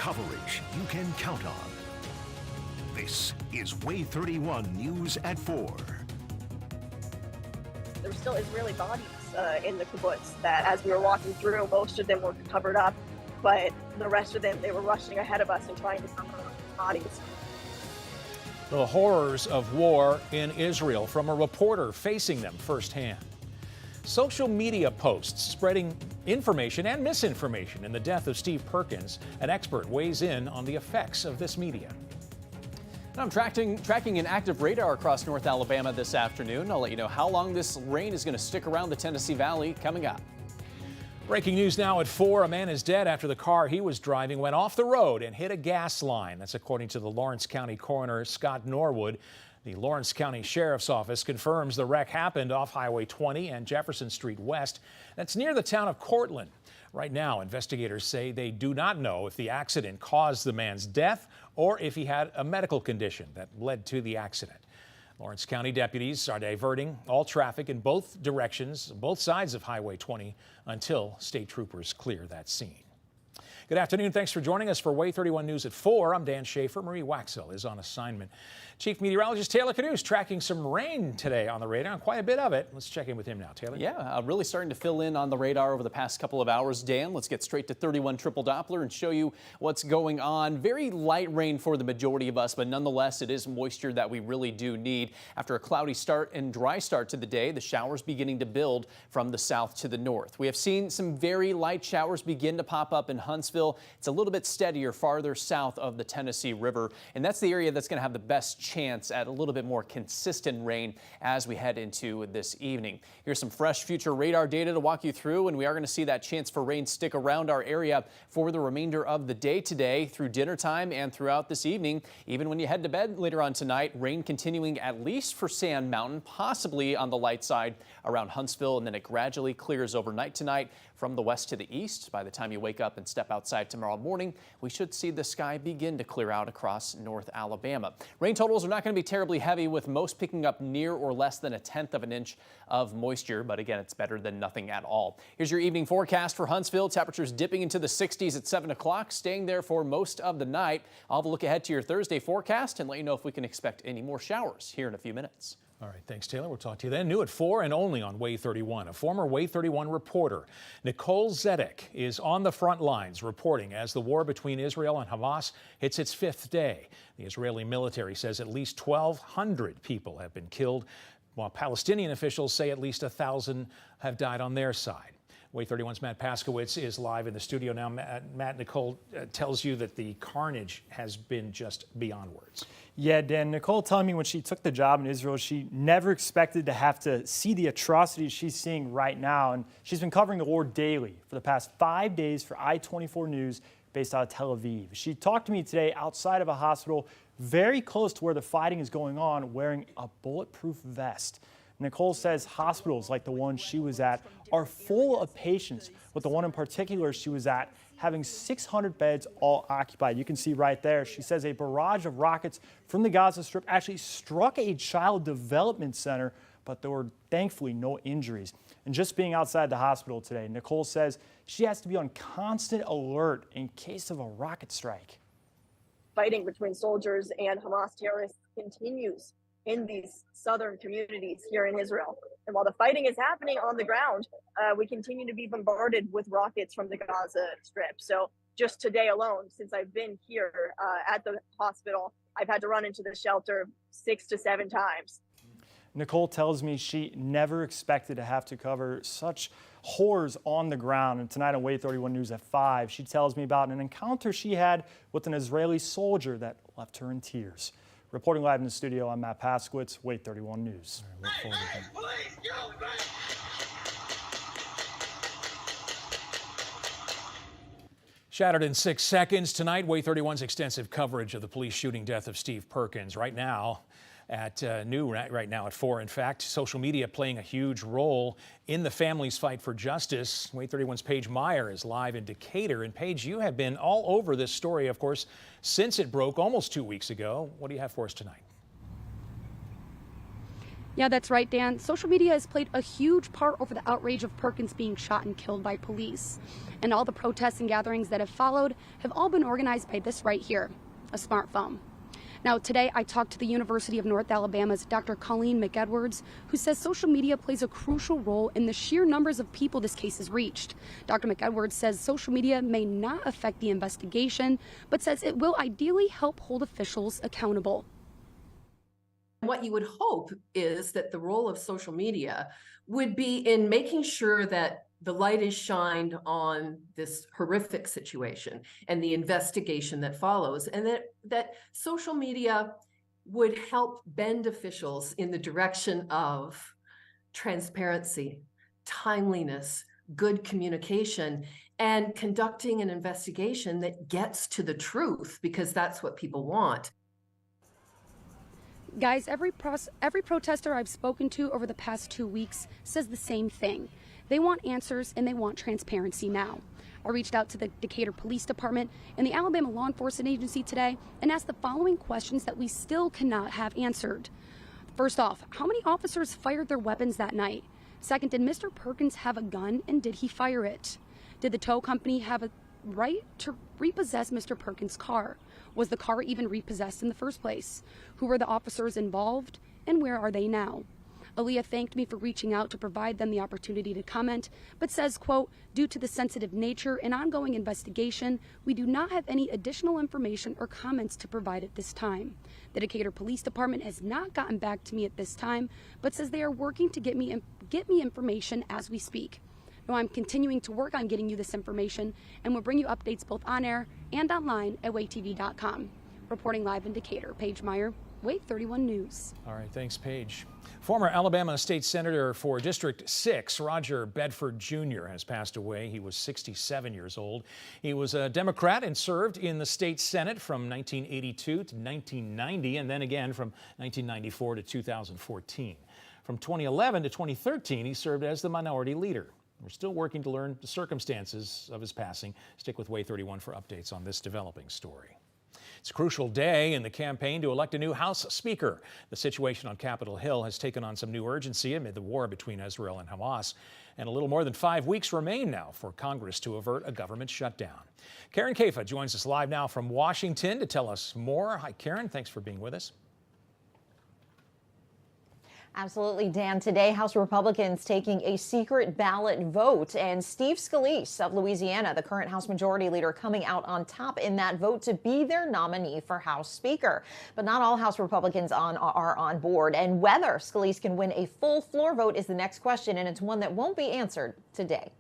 Coverage you can count on. This is Way 31 News at 4. There still Israeli bodies in the kibbutz that as we were walking through, most of them were covered up, but the rest of them, they were rushing ahead of us and trying to cover bodies. The horrors of war in Israel from a reporter facing them firsthand. Social media posts spreading information and misinformation in the death of Steve Perkins. An expert weighs in on the effects of this media. And I'm tracking an active radar across North Alabama this afternoon. I'll let you know how long this rain is going to stick around the Tennessee Valley coming up. Breaking news now at 4. A man is dead after the car he was driving went off the road and hit a gas line. That's according to the Lawrence County coroner Scott Norwood. The Lawrence County Sheriff's Office confirms the wreck happened off Highway 20 and Jefferson Street West. That's near the town of Cortland. Right now, investigators say they do not know if the accident caused the man's death or if he had a medical condition that led to the accident. Lawrence County deputies are diverting all traffic in both directions, both sides of Highway 20, until state troopers clear that scene. Good afternoon. Thanks for joining us for Way 31 News at 4. I'm Dan Schaefer. Marie Waxel is on assignment. Chief Meteorologist Taylor Caduce tracking some rain today on the radar, and quite a bit of it. Let's check in with him now. Taylor? Yeah, really starting to fill in on the radar over the past couple of hours. Dan, let's get straight to 31 triple Doppler and show you what's going on. Very light rain for the majority of us, but nonetheless, it is moisture that we really do need. After a cloudy start and dry start to the day, the showers beginning to build from the south to the north. We have seen some very light showers begin to pop up in Huntsville. It's a little bit steadier farther south of the Tennessee River, and that's the area that's going to have the best chance at a little bit more consistent rain as we head into this evening. Here's some fresh future radar data to walk you through, and we are going to see that chance for rain stick around our area for the remainder of the day today through dinner time and throughout this evening. Even when you head to bed later on tonight, rain continuing at least for Sand Mountain, possibly on the light side around Huntsville, and then it gradually clears overnight tonight from the west to the east. By the time you wake up and step outside tomorrow morning, we should see the sky begin to clear out across North Alabama. Rain totals are not going to be terribly heavy, with most picking up near or less than 1/10 of an inch of moisture, but again, it's better than nothing at all. Here's your evening forecast for Huntsville. Temperatures dipping into the 60s at 7 o'clock, staying there for most of the night. I'll have a look ahead to your Thursday forecast and let you know if we can expect any more showers here in a few minutes. All right, thanks, Taylor. We'll talk to you then. New at 4 and only on Way 31. A former Way 31 reporter, Nicole Zedek, is on the front lines reporting as the war between Israel and Hamas hits its 5th day. The Israeli military says at least 1,200 people have been killed, while Palestinian officials say at least 1,000 have died on their side. Way 31's Matt Paskowitz is live in the studio now. Matt, Nicole tells you that the carnage has been just beyond words. Yeah, Dan, Nicole telling me when she took the job in Israel, she never expected to have to see the atrocities she's seeing right now. And she's been covering the war daily for the past 5 days for I-24 News based out of Tel Aviv. She talked to me today outside of a hospital very close to where the fighting is going on, wearing a bulletproof vest. Nicole says hospitals like the one she was at are full of patients, with the one in particular she was at having 600 beds all occupied. You can see right there, she says a barrage of rockets from the Gaza Strip actually struck a child development center, but there were thankfully no injuries. And just being outside the hospital today, Nicole says she has to be on constant alert in case of a rocket strike. Fighting between soldiers and Hamas terrorists continues in these southern communities here in Israel. And while the fighting is happening on the ground, we continue to be bombarded with rockets from the Gaza Strip. So just today alone, since I've been here at the hospital, I've had to run into the shelter 6 to 7 times. Nicole tells me she never expected to have to cover such horrors on the ground. And tonight on Way 31 News at 5, she tells me about an encounter she had with an Israeli soldier that left her in tears. Reporting live in the studio, I'm Matt Paskowitz, Way 31 News. Shattered in 6 seconds tonight, Way 31's extensive coverage of the police shooting death of Steve Perkins. Right now at right now at 4. In fact, social media playing a huge role in the family's fight for justice. Way 31's Paige Meyer is live in Decatur. And Paige, you have been all over this story, of course, since it broke almost 2 weeks ago. What do you have for us tonight? Yeah, that's right, Dan. Social media has played a huge part over the outrage of Perkins being shot and killed by police. And all the protests and gatherings that have followed have all been organized by this right here, a smartphone. Now, today I talked to the University of North Alabama's Dr. Colleen McEdwards, who says social media plays a crucial role in the sheer numbers of people this case has reached. Dr. McEdwards says social media may not affect the investigation, but says it will ideally help hold officials accountable. What you would hope is that the role of social media would be in making sure that the light is shined on this horrific situation and the investigation that follows, and that social media would help bend officials in the direction of transparency, timeliness, good communication, and conducting an investigation that gets to the truth, because that's what people want. Guys, every protester I've spoken to over the past 2 weeks says the same thing. They want answers and they want transparency now. I reached out to the Decatur Police Department and the Alabama Law Enforcement Agency today and asked the following questions that we still cannot have answered. First off, how many officers fired their weapons that night? Second, did Mr. Perkins have a gun and did he fire it? Did the tow company have a right to repossess Mr. Perkins' car? Was the car even repossessed in the first place? Who were the officers involved and where are they now? Aaliyah thanked me for reaching out to provide them the opportunity to comment, but says, quote, due to the sensitive nature and ongoing investigation, we do not have any additional information or comments to provide at this time. The Decatur Police Department has not gotten back to me at this time, but says they are working to get me information as we speak. Now, I'm continuing to work on getting you this information and will bring you updates both on air and online at waytv.com. Reporting live in Decatur, Paige Meyer, Wave 31 News. All right, thanks, Paige. Former Alabama State Senator for District 6, Roger Bedford Jr., has passed away. He was 67 years old. He was a Democrat and served in the state Senate from 1982 to 1990, and then again from 1994 to 2014. From 2011 to 2013, he served as the minority leader. We're still working to learn the circumstances of his passing. Stick with Way 31 for updates on this developing story. It's a crucial day in the campaign to elect a new House Speaker. The situation on Capitol Hill has taken on some new urgency amid the war between Israel and Hamas. And a little more than 5 weeks remain now for Congress to avert a government shutdown. Karen Kafa joins us live now from Washington to tell us more. Hi, Karen. Thanks for being with us. Absolutely, Dan. Today, House Republicans taking a secret ballot vote, and Steve Scalise of Louisiana, the current House Majority Leader, coming out on top in that vote to be their nominee for House Speaker. But not all House Republicans are on board, and whether Scalise can win a full floor vote is the next question, and it's one that won't be answered today.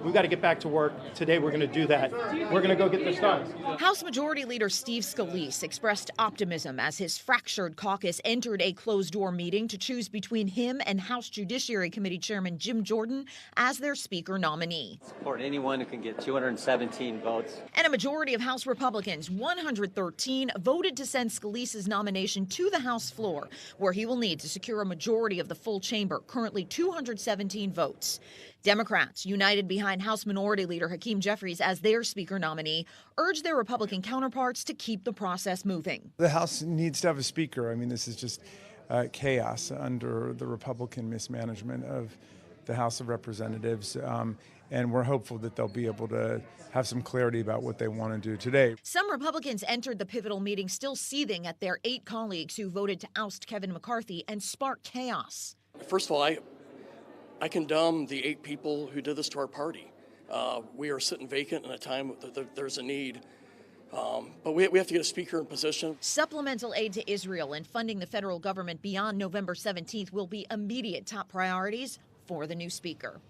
We've got to get back to work. Today we're going to do that. We're going to go get this done. House Majority Leader Steve Scalise expressed optimism as his fractured caucus entered a closed-door meeting to choose between him and House Judiciary Committee Chairman Jim Jordan as their Speaker nominee. Support anyone who can get 217 votes. And a majority of House Republicans, 113, voted to send Scalise's nomination to the House floor, where he will need to secure a majority of the full chamber, currently 217 votes. Democrats, united behind House Minority Leader Hakeem Jeffries as their Speaker nominee, urged their Republican counterparts to keep the process moving. The House needs to have a Speaker. I mean, this is just chaos under the Republican mismanagement of the House of Representatives, and we're hopeful that they'll be able to have some clarity about what they want to do today. Some Republicans entered the pivotal meeting still seething at their 8 colleagues who voted to oust Kevin McCarthy and spark chaos. First of all, I condemn the 8 people who did this to our party. We are sitting vacant in a time that there's a need. But we have to get a Speaker in position. Supplemental aid to Israel and funding the federal government beyond November 17th will be immediate top priorities for the new Speaker.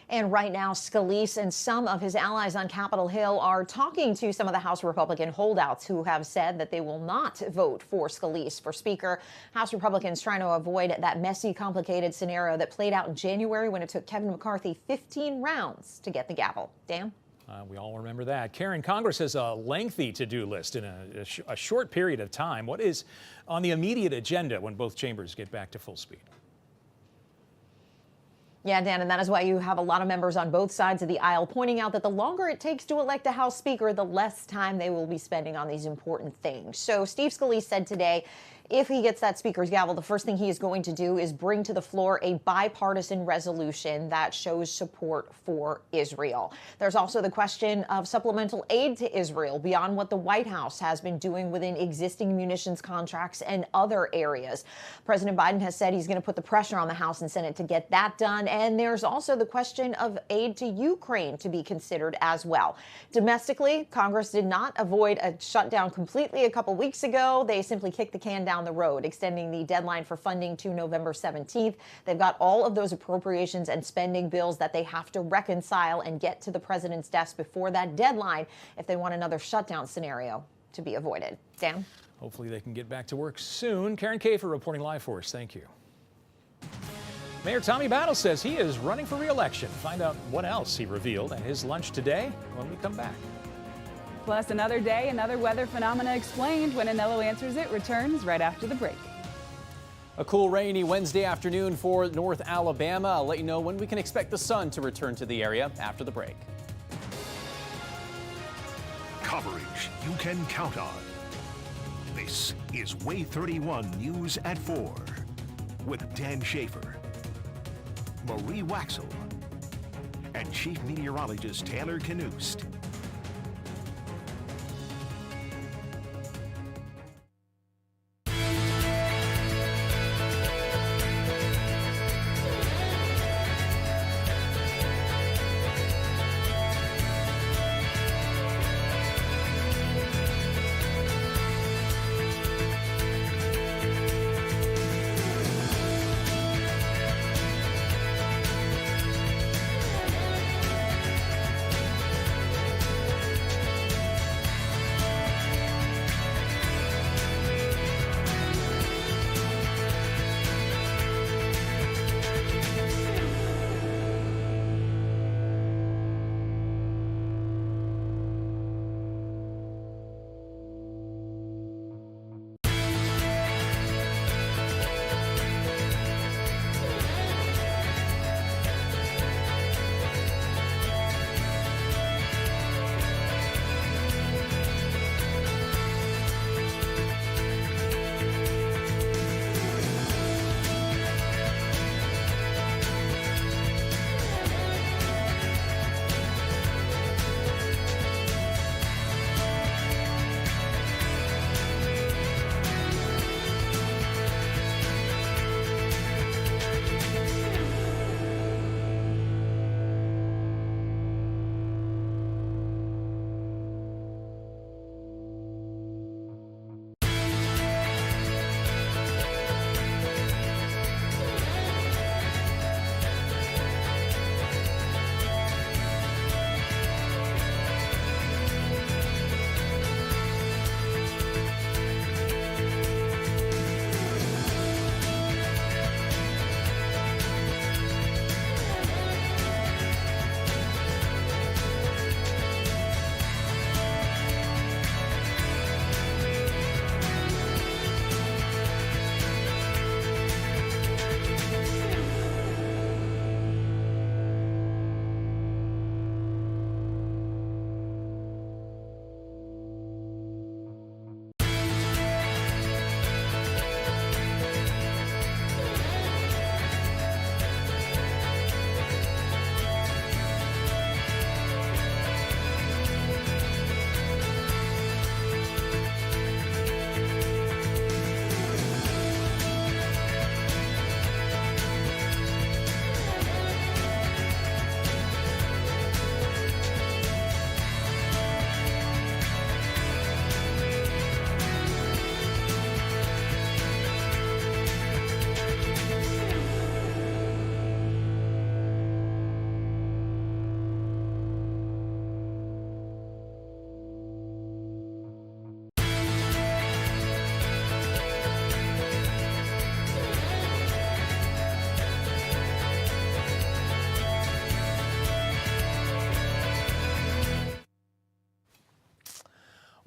And right now, Scalise and some of his allies on Capitol Hill are talking to some of the House Republican holdouts who have said that they will not vote for Scalise for Speaker. House Republicans trying to avoid that messy, complicated scenario that played out in January when it took Kevin McCarthy 15 rounds to get the gavel. Dan? We all remember that. Karen, Congress has a lengthy to-do list in a short period of time. What is on the immediate agenda when both chambers get back to full speed? Yeah, Dan, and that is why you have a lot of members on both sides of the aisle pointing out that the longer it takes to elect a House Speaker, the less time they will be spending on these important things. So Steve Scalise said today If he gets that speaker's gavel, the first thing he is going to do is bring to the floor a bipartisan resolution that shows support for Israel. There's also the question of supplemental aid to Israel beyond what the White House has been doing within existing munitions contracts and other areas. President Biden has said he's going to put the pressure on the House and Senate to get that done. And there's also the question of aid to Ukraine to be considered as well. Domestically, Congress did not avoid a shutdown completely a couple weeks ago. They simply kicked the can down the road, extending the deadline for funding to November 17th. They've got all of those appropriations and spending bills that they have to reconcile and get to the president's desk before that deadline if they want another shutdown scenario to be avoided. Dan? Hopefully they can get back to work soon. Karen Kafer reporting live for us. Thank you. Mayor Tommy Battle says he is running for re-election. Find out what else he revealed at his lunch today when we come back. Plus, another day, another weather phenomena explained. When Anello Answers It returns right after the break. A cool, rainy Wednesday afternoon for North Alabama. I'll let you know when we can expect the sun to return to the area after the break. Coverage you can count on. This is Way 31 News at 4 with Dan Schaefer, Marie Waxel, and Chief Meteorologist Taylor Knust.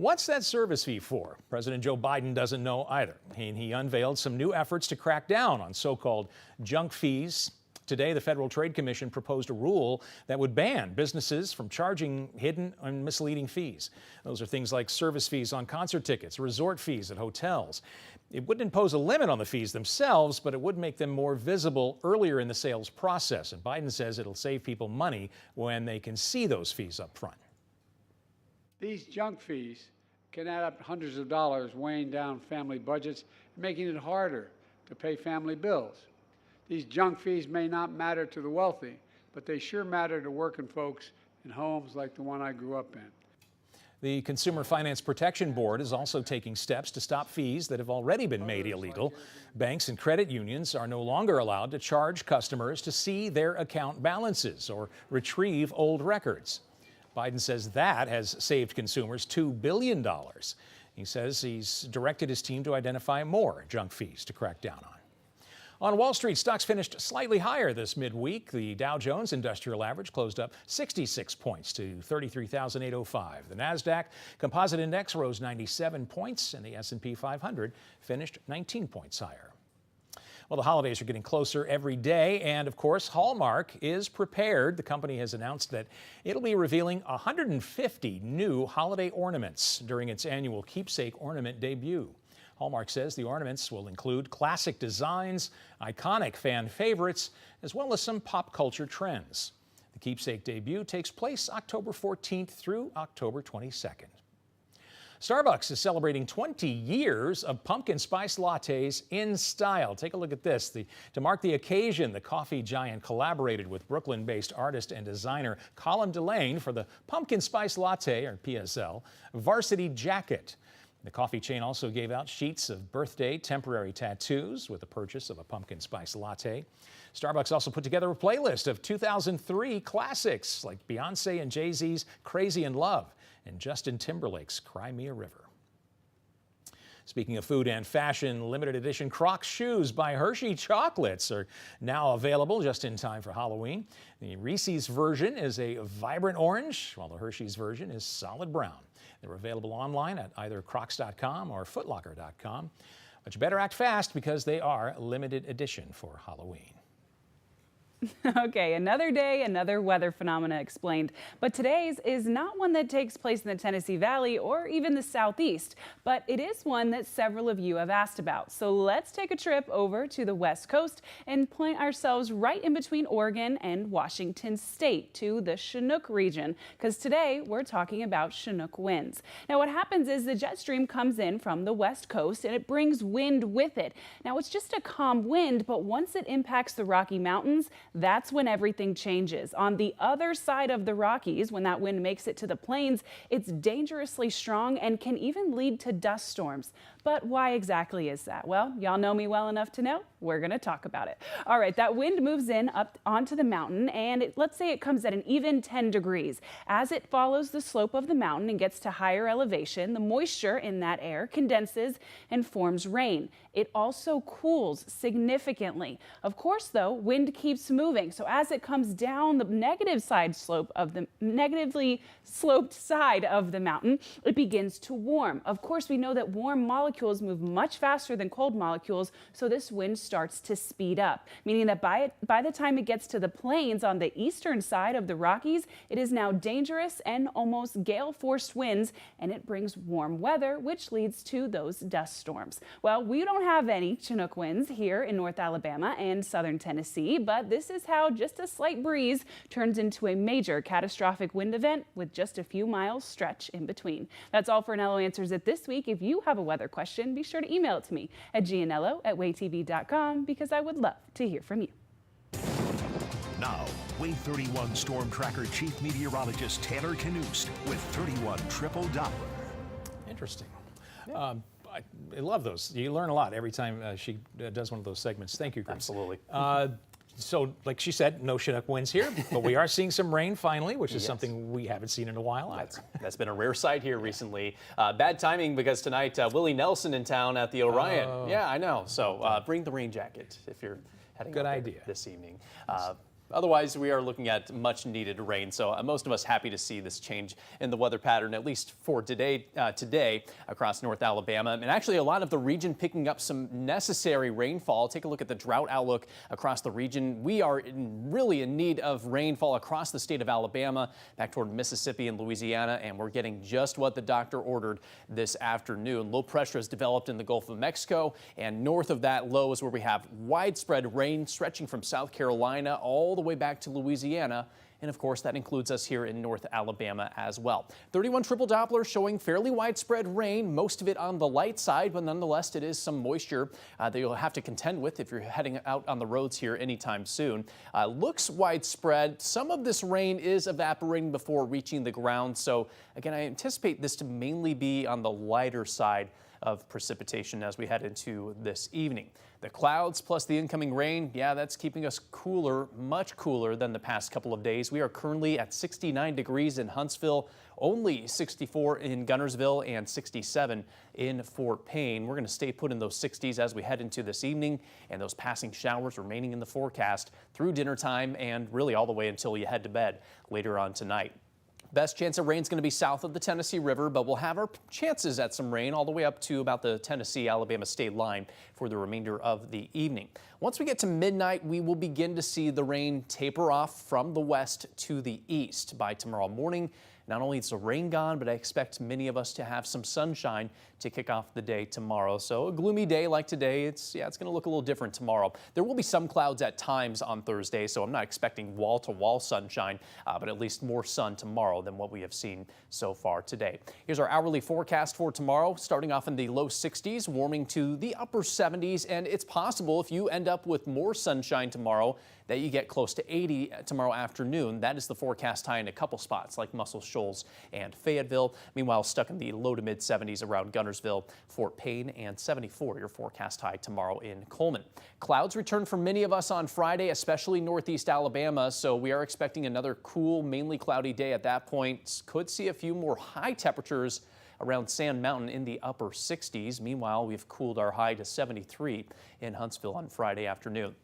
What's that service fee for? President Joe Biden doesn't know either. He unveiled some new efforts to crack down on so-called junk fees. Today, the Federal Trade Commission proposed a rule that would ban businesses from charging hidden and misleading fees. Those are things like service fees on concert tickets, resort fees at hotels. It wouldn't impose a limit on the fees themselves, but it would make them more visible earlier in the sales process. And Biden says it'll save people money when they can see those fees up front. These junk fees can add up hundreds of dollars, weighing down family budgets and making it harder to pay family bills. These junk fees may not matter to the wealthy, but they sure matter to working folks in homes like the one I grew up in. The Consumer Finance Protection Board is also taking steps to stop fees that have already been made illegal. Banks and credit unions are no longer allowed to charge customers to see their account balances or retrieve old records. Biden says that has saved consumers $2 billion. He says he's directed his team to identify more junk fees to crack down on. On Wall Street, stocks finished slightly higher this midweek. The Dow Jones Industrial Average closed up 66 points to 33,805. The Nasdaq Composite Index rose 97 points, and the S&P 500 finished 19 points higher. Well, the holidays are getting closer every day, and of course, Hallmark is prepared. The company has announced that it'll be revealing 150 new holiday ornaments during its annual Keepsake Ornament debut. Hallmark says the ornaments will include classic designs, iconic fan favorites, as well as some pop culture trends. The Keepsake debut takes place October 14th through October 22nd. Starbucks is celebrating 20 years of pumpkin spice lattes in style. Take a look at this. To mark the occasion, the coffee giant collaborated with Brooklyn-based artist and designer Colin Delane for the pumpkin spice latte, or PSL, varsity jacket. The coffee chain also gave out sheets of birthday temporary tattoos with the purchase of a pumpkin spice latte. Starbucks also put together a playlist of 2003 classics like Beyonce and Jay-Z's Crazy in Love and Justin Timberlake's Cry Me a River. Speaking of food and fashion, limited edition Crocs shoes by Hershey Chocolates are now available just in time for Halloween. The Reese's version is a vibrant orange, while the Hershey's version is solid brown. They're available online at either crocs.com or footlocker.com. But you better act fast because they are limited edition for Halloween. Okay, another day, another weather phenomena explained. But today's is not one that takes place in the Tennessee Valley or even the Southeast, but it is one that several of you have asked about. So let's take a trip over to the West Coast and point ourselves right in between Oregon and Washington State to the Chinook region, because today we're talking about Chinook winds. Now what happens is the jet stream comes in from the West Coast and it brings wind with it. Now it's just a calm wind, but once it impacts the Rocky Mountains, that's when everything changes. On the other side of the Rockies, when that wind makes it to the plains, it's dangerously strong and can even lead to dust storms. But why exactly is that? Well, y'all know me well enough to know we're going to talk about it. All right, that wind moves in up onto the mountain, and let's say it comes at an even 10 degrees. As it follows the slope of the mountain and gets to higher elevation, the moisture in that air condenses and forms rain. It also cools significantly. Of course, though, wind keeps moving. So as it comes down the negatively sloped side of the mountain, it begins to warm. Of course, we know that warm molecules move much faster than cold molecules, so this wind starts to speed up, meaning that by the time it gets to the plains on the eastern side of the Rockies, it is now dangerous and almost gale-force winds, and it brings warm weather, which leads to those dust storms. Well, we don't have any Chinook winds here in North Alabama and southern Tennessee, but this is how just a slight breeze turns into a major catastrophic wind event with just a few miles stretch in between. That's all for Anello Answers It this week. If you have a weather question, be sure to email it to me at gianello@waytv.com because I would love to hear from you. Now, Wave 31 Storm Tracker Chief Meteorologist Taylor Knust with 31 Triple Doppler. Interesting. Yeah. I love those. You learn a lot every time she does one of those segments. Thank you, Chris. Absolutely. So, like she said, no Chinook winds here, but we are seeing some rain finally, which is something we haven't seen in a while either. That's been a rare sight here recently. Bad timing because tonight Willie Nelson in town at the Orion. Yeah, I know. So bring the rain jacket if you're heading out there this evening. Otherwise, we are looking at much needed rain. So most of us happy to see this change in the weather pattern, at least for today across North Alabama. And actually, a lot of the region picking up some necessary rainfall. Take a look at the drought outlook across the region. We are really in need of rainfall across the state of Alabama, back toward Mississippi and Louisiana, and we're getting just what the doctor ordered this afternoon. Low pressure has developed in the Gulf of Mexico, and north of that low is where we have widespread rain stretching from South Carolina all the way back to Louisiana. And of course, that includes us here in North Alabama as well. 31 triple Doppler showing fairly widespread rain, most of it on the light side, but nonetheless, it is some moisture that you'll have to contend with if you're heading out on the roads here anytime soon. Looks widespread. Some of this rain is evaporating before reaching the ground. So again, I anticipate this to mainly be on the lighter side of precipitation as we head into this evening. The clouds plus the incoming rain, yeah, that's keeping us cooler, much cooler than the past couple of days. We are currently at 69 degrees in Huntsville, only 64 in Guntersville, and 67 in Fort Payne. We're going to stay put in those 60s as we head into this evening, and those passing showers remaining in the forecast through dinner time and really all the way until you head to bed later on tonight. Best chance of rain is going to be south of the Tennessee River, but we'll have our chances at some rain all the way up to about the Tennessee-Alabama state line for the remainder of the evening. Once we get to midnight, we will begin to see the rain taper off from the west to the east. By tomorrow morning, not only is the rain gone, but I expect many of us to have some sunshine to kick off the day tomorrow. So a gloomy day like today, it's going to look a little different tomorrow. There will be some clouds at times on Thursday, so I'm not expecting wall-to-wall sunshine, but at least more sun tomorrow than what we have seen so far today. Here's our hourly forecast for tomorrow, starting off in the low 60s, warming to the upper 70s, and it's possible if you end up with more sunshine tomorrow that you get close to 80 tomorrow afternoon. That is the forecast high in a couple spots like Muscle Shoals and Fayetteville. Meanwhile, stuck in the low to mid 70s around Guntersville, Fort Payne, and 74 your forecast high tomorrow in Coleman. Clouds return for many of us on Friday, especially northeast Alabama, so we are expecting another cool, mainly cloudy day at that point. Could see a few more high temperatures around Sand Mountain in the upper 60s. Meanwhile, we've cooled our high to 73 in Huntsville on Friday afternoon.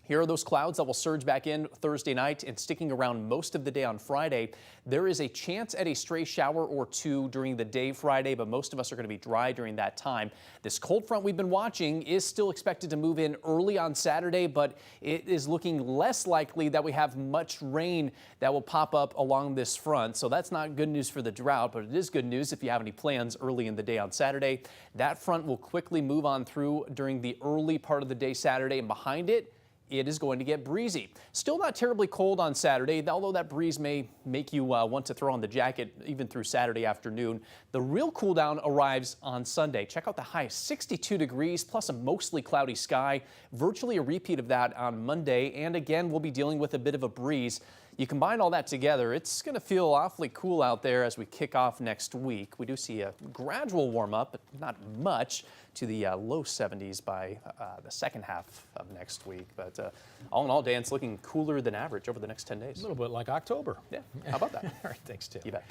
Here are those clouds that will surge back in Thursday night and sticking around most of the day on Friday. There is a chance at a stray shower or two during the day Friday, but most of us are going to be dry during that time. This cold front we've been watching is still expected to move in early on Saturday, but it is looking less likely that we have much rain that will pop up along this front. So that's not good news for the drought, but it is good news if you have any plans early in the day on Saturday. That front will quickly move on through during the early part of the day Saturday, and behind it, it is going to get breezy. Still not terribly cold on Saturday, although that breeze may make you want to throw on the jacket even through Saturday afternoon. The real cool down arrives on Sunday. Check out the high, 62 degrees plus a mostly cloudy sky. Virtually a repeat of that on Monday. And again, we'll be dealing with a bit of a breeze. You combine all that together, it's going to feel awfully cool out there as we kick off next week. We do see a gradual warm up, but not much, to the low 70s by the second half of next week. But all in all, Dan, it's looking cooler than average over the next 10 days. A little bit like October. Yeah, how about that? All right, thanks, Tim. You bet.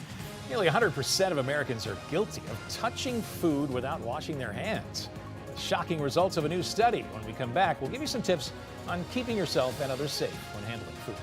Nearly 100% of Americans are guilty of touching food without washing their hands. Shocking results of a new study. When we come back, we'll give you some tips on keeping yourself and others safe when handling food.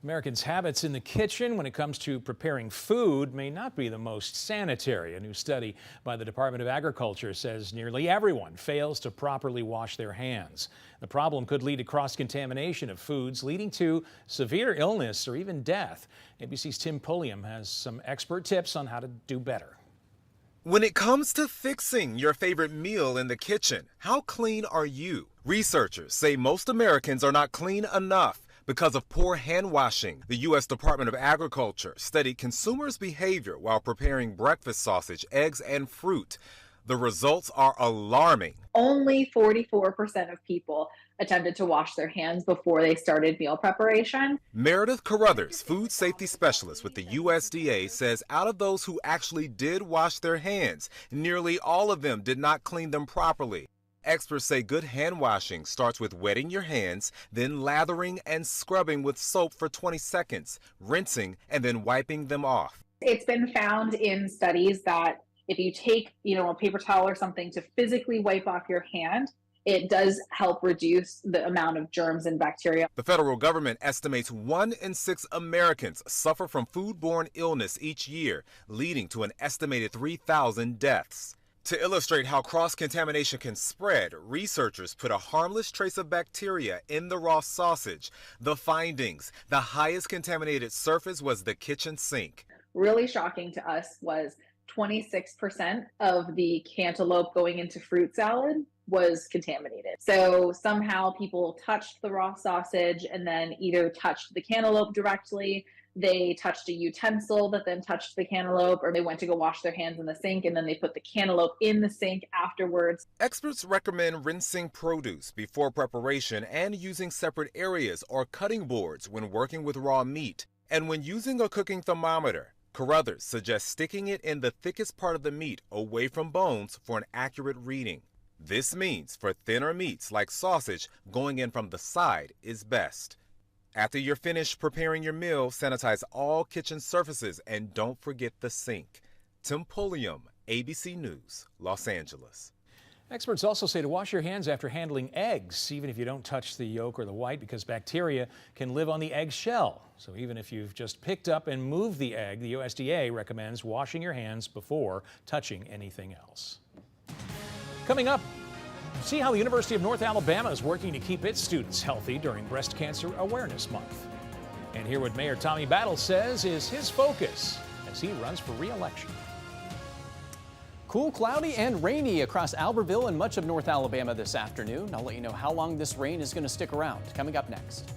Americans' habits in the kitchen when it comes to preparing food may not be the most sanitary. A new study by the Department of Agriculture says nearly everyone fails to properly wash their hands. The problem could lead to cross-contamination of foods, leading to severe illness or even death. ABC's Tim Pulliam has some expert tips on how to do better. When it comes to fixing your favorite meal in the kitchen, how clean are you? Researchers say most Americans are not clean enough because of poor hand washing. The U.S. Department of Agriculture studied consumers' behavior while preparing breakfast sausage, eggs, and fruit. The results are alarming. Only 44% of people attempted to wash their hands before they started meal preparation. Meredith Carruthers, food safety specialist with the USDA, says out of those who actually did wash their hands, nearly all of them did not clean them properly. Experts say good hand washing starts with wetting your hands, then lathering and scrubbing with soap for 20 seconds, rinsing, and then wiping them off. It's been found in studies that if you take, a paper towel or something to physically wipe off your hand, it does help reduce the amount of germs and bacteria. The federal government estimates 1 in 6 Americans suffer from foodborne illness each year, leading to an estimated 3,000 deaths. To illustrate how cross-contamination can spread, researchers put a harmless trace of bacteria in the raw sausage. The findings: the highest contaminated surface was the kitchen sink. Really shocking to us was 26% of the cantaloupe going into fruit salad was contaminated. So somehow people touched the raw sausage and then either touched the cantaloupe directly, they touched a utensil that then touched the cantaloupe, or they went to go wash their hands in the sink and then they put the cantaloupe in the sink afterwards. Experts recommend rinsing produce before preparation and using separate areas or cutting boards when working with raw meat. And when using a cooking thermometer, Carruthers suggests sticking it in the thickest part of the meat away from bones for an accurate reading. This means for thinner meats like sausage, going in from the side is best. After you're finished preparing your meal, sanitize all kitchen surfaces and don't forget the sink. Tim Pulliam, ABC News, Los Angeles. Experts also say to wash your hands after handling eggs, even if you don't touch the yolk or the white, because bacteria can live on the egg shell. So even if you've just picked up and moved the egg, the USDA recommends washing your hands before touching anything else. Coming up, see how the University of North Alabama is working to keep its students healthy during Breast Cancer Awareness Month. And hear what Mayor Tommy Battle says is his focus as he runs for re-election. Cool, cloudy, and rainy across Albertville and much of North Alabama this afternoon. I'll let you know how long this rain is going to stick around. Coming up next.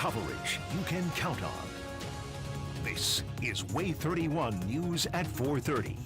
Coverage you can count on. This is Way 31 News at 4:30.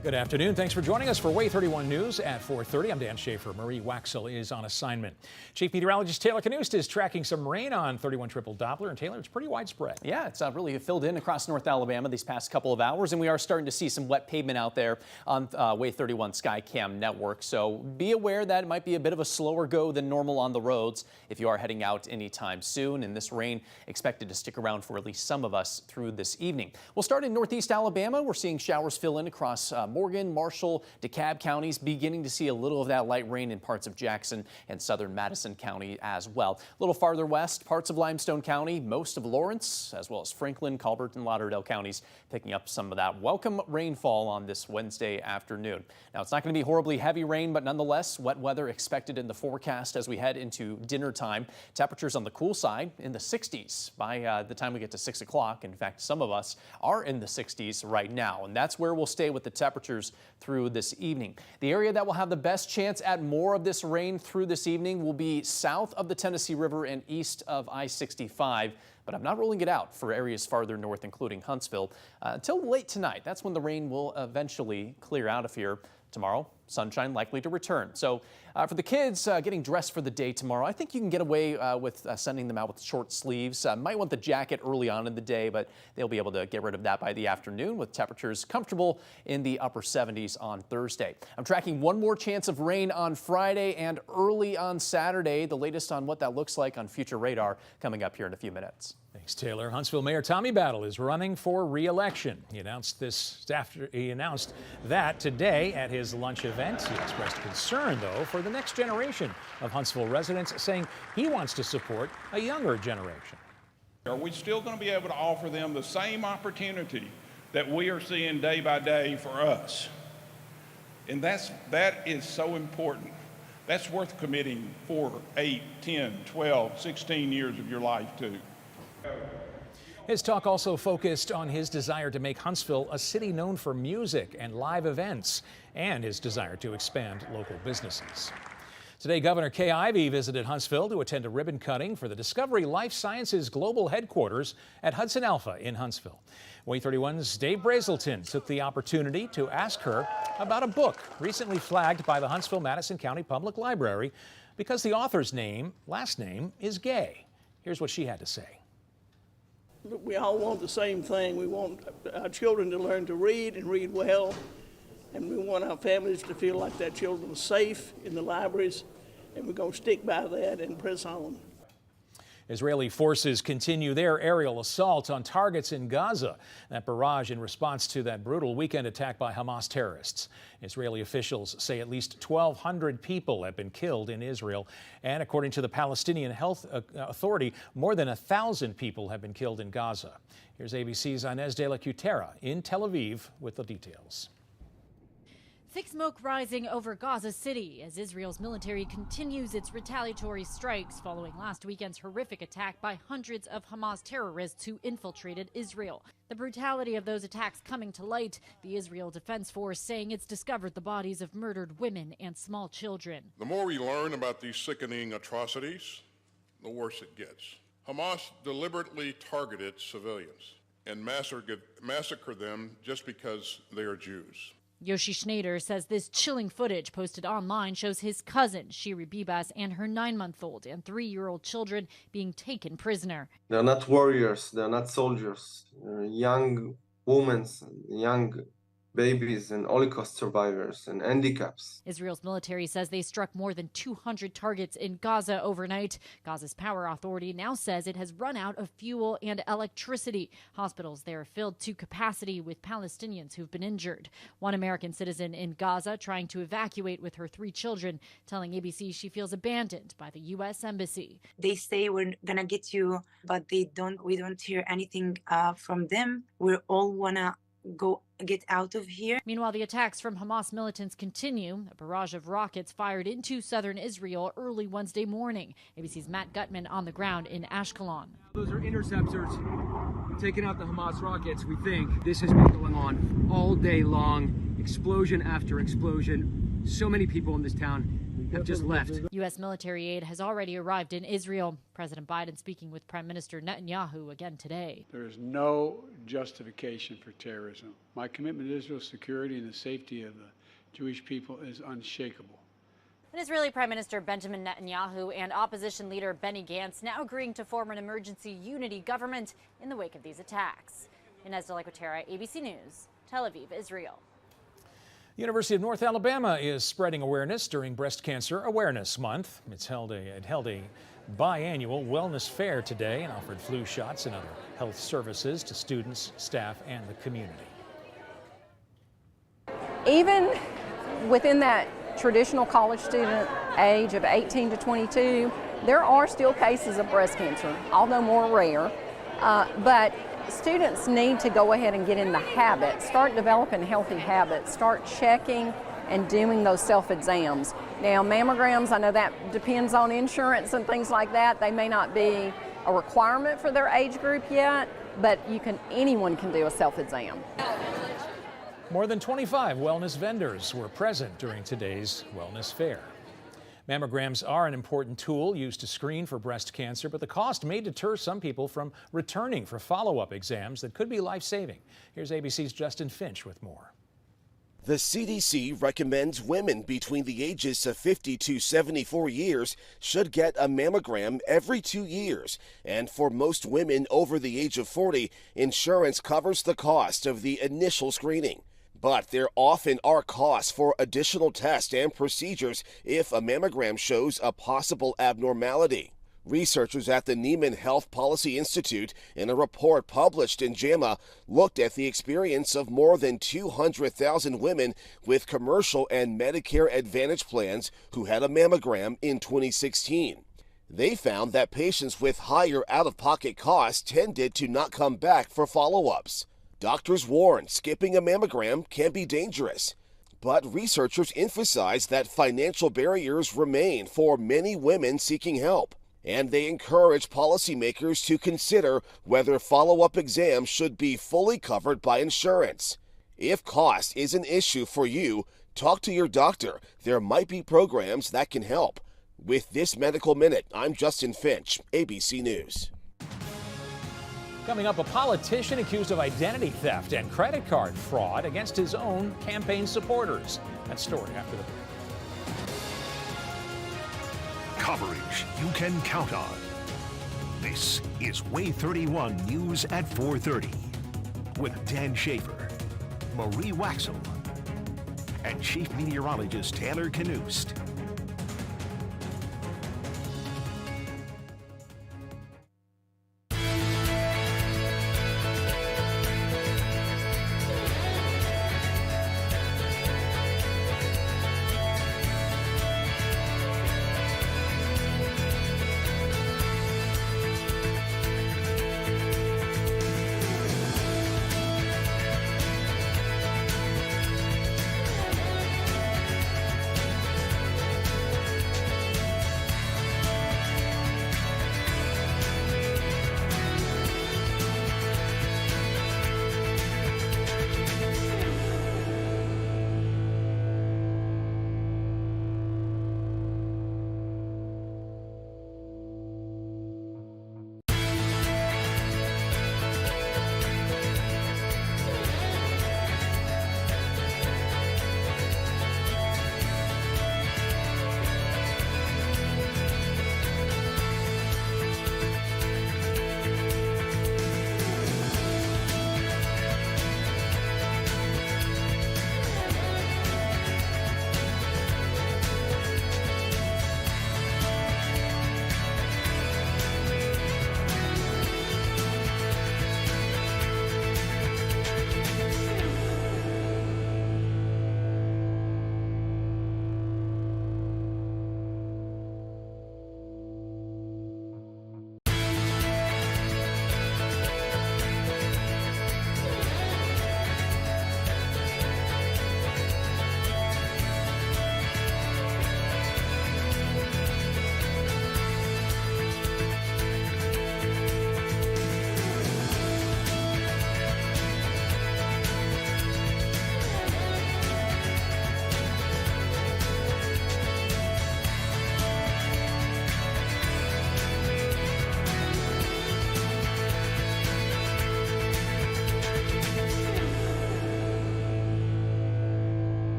Good afternoon. Thanks for joining us for Way 31 News at 4:30. I'm Dan Schaefer. Marie Waxel is on assignment. Chief Meteorologist Taylor Canoost is tracking some rain on 31 triple Doppler. And Taylor, it's pretty widespread. Yeah, it's really filled in across North Alabama these past couple of hours, and we are starting to see some wet pavement out there on Way 31 Skycam network. So be aware that it might be a bit of a slower go than normal on the roads if you are heading out anytime soon. And this rain expected to stick around for at least some of us through this evening. We'll start in Northeast Alabama. We're seeing showers fill in across Morgan, Marshall, DeKalb counties, beginning to see a little of that light rain in parts of Jackson and southern Madison County as well. A little farther west, parts of Limestone County, most of Lawrence, as well as Franklin, Colbert, and Lauderdale counties picking up some of that welcome rainfall on this Wednesday afternoon. Now, it's not going to be horribly heavy rain, but nonetheless, wet weather expected in the forecast as we head into dinner time. Temperatures on the cool side in the 60s by the time we get to 6 o'clock. In fact, some of us are in the 60s right now, and that's where we'll stay with the temperatures through this evening. The area that will have the best chance at more of this rain through this evening will be south of the Tennessee River and east of I-65. But I'm not ruling it out for areas farther north, including Huntsville, until late tonight. That's when the rain will eventually clear out of here. Tomorrow, sunshine likely to return. So for the kids getting dressed for the day tomorrow, I think you can get away with sending them out with short sleeves. Might want the jacket early on in the day, but they'll be able to get rid of that by the afternoon with temperatures comfortable in the upper 70s on Thursday. I'm tracking one more chance of rain on Friday and early on Saturday. The latest on what that looks like on future radar coming up here in a few minutes. Thanks, Taylor. Huntsville Mayor Tommy Battle is running for re-election. He announced that today at his lunch event. He expressed concern, though, for the next generation of Huntsville residents, saying he wants to support a younger generation. Are we still going to be able to offer them the same opportunity that we are seeing day by day for us? And that is so important. That's worth committing 4, 8, 10, 12, 16 years of your life to. His talk also focused on his desire to make Huntsville a city known for music and live events, and his desire to expand local businesses. Today, Governor Kay Ivey visited Huntsville to attend a ribbon cutting for the Discovery Life Sciences Global Headquarters at Hudson Alpha in Huntsville. Way 31's Dave Brazelton took the opportunity to ask her about a book recently flagged by the Huntsville-Madison County Public Library because the author's last name is gay. Here's what she had to say. We all want the same thing. We want our children to learn to read and read well, and we want our families to feel like their children are safe in the libraries, and we're going to stick by that and press on. Israeli forces continue their aerial assault on targets in Gaza. That barrage in response to that brutal weekend attack by Hamas terrorists. Israeli officials say at least 1,200 people have been killed in Israel. And according to the Palestinian Health Authority, more than 1,000 people have been killed in Gaza. Here's ABC's Inez de la Cutera in Tel Aviv with the details. Thick smoke rising over Gaza City as Israel's military continues its retaliatory strikes following last weekend's horrific attack by hundreds of Hamas terrorists who infiltrated Israel. The brutality of those attacks coming to light, the Israel Defense Force saying it's discovered the bodies of murdered women and small children. The more we learn about these sickening atrocities, the worse it gets. Hamas deliberately targeted civilians and massacred them just because they are Jews. Yoshi Schneider says this chilling footage posted online shows his cousin, Shiri Bibas, and her 9-month-old and 3-year-old children being taken prisoner. They're not warriors, they're not soldiers. They're young women, young babies and Holocaust survivors and handicaps. Israel's military says they struck more than 200 targets in Gaza overnight. Gaza's power authority now says it has run out of fuel and electricity. Hospitals there are filled to capacity with Palestinians who've been injured. One American citizen in Gaza trying to evacuate with her 3 children, telling ABC she feels abandoned by the U.S. Embassy. They say we're gonna get you, but we don't hear anything from them. We all wanna get out of here. Meanwhile, the attacks from Hamas militants continue. A barrage of rockets fired into southern Israel early Wednesday morning. ABC's Matt Gutman on the ground in Ashkelon. Those are interceptors taking out the Hamas rockets. We think this has been going on all day long, explosion after explosion, So many people in this town have just left. U.S. military aid has already arrived in Israel. President Biden speaking with Prime Minister Netanyahu again today. There is no justification for terrorism. My commitment to Israel's security and the safety of the Jewish people is unshakable. And Israeli Prime Minister Benjamin Netanyahu and opposition leader Benny Gantz now agreeing to form an emergency unity government in the wake of these attacks. Inez de la Cuetara, ABC News, Tel Aviv, Israel. The University of North Alabama is spreading awareness during Breast Cancer Awareness Month. It held a biannual wellness fair today and offered flu shots and other health services to students, staff, and the community. Even within that traditional college student age of 18 to 22, there are still cases of breast cancer, although more rare. But students need to go ahead and get in the habit, start developing healthy habits, start checking and doing those self-exams. Now, mammograms, I know that depends on insurance and things like that. They may not be a requirement for their age group yet, but anyone can do a self-exam. More than 25 wellness vendors were present during today's wellness fair. Mammograms are an important tool used to screen for breast cancer, but the cost may deter some people from returning for follow-up exams that could be life-saving. Here's ABC's Justin Finch with more. The CDC recommends women between the ages of 50 to 74 years should get a mammogram every 2 years. And for most women over the age of 40, insurance covers the cost of the initial screening. But there often are costs for additional tests and procedures if a mammogram shows a possible abnormality. Researchers at the Neiman Health Policy Institute, in a report published in JAMA, looked at the experience of more than 200,000 women with commercial and Medicare Advantage plans who had a mammogram in 2016. They found that patients with higher out-of-pocket costs tended to not come back for follow-ups. Doctors warn skipping a mammogram can be dangerous, but researchers emphasize that financial barriers remain for many women seeking help, and they encourage policymakers to consider whether follow-up exams should be fully covered by insurance. If cost is an issue for you, talk to your doctor. There might be programs that can help. With this Medical Minute, I'm Justin Finch, ABC News. Coming up, a politician accused of identity theft and credit card fraud against his own campaign supporters. That story after the break. Coverage you can count on. This is Way 31 News at 4:30 with Dan Schaefer, Marie Waxel, and Chief Meteorologist Taylor Knust.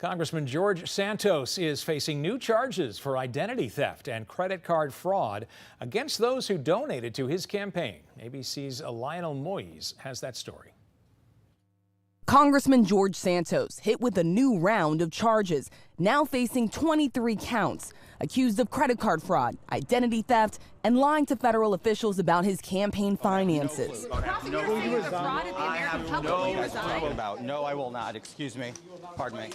Congressman George Santos is facing new charges for identity theft and credit card fraud against those who donated to his campaign. ABC's Lionel Moyes has that story. Congressman George Santos hit with a new round of charges, now facing 23 counts, accused of credit card fraud, identity theft, and lying to federal officials about his campaign finances. No, I will not. Excuse me. Pardon me.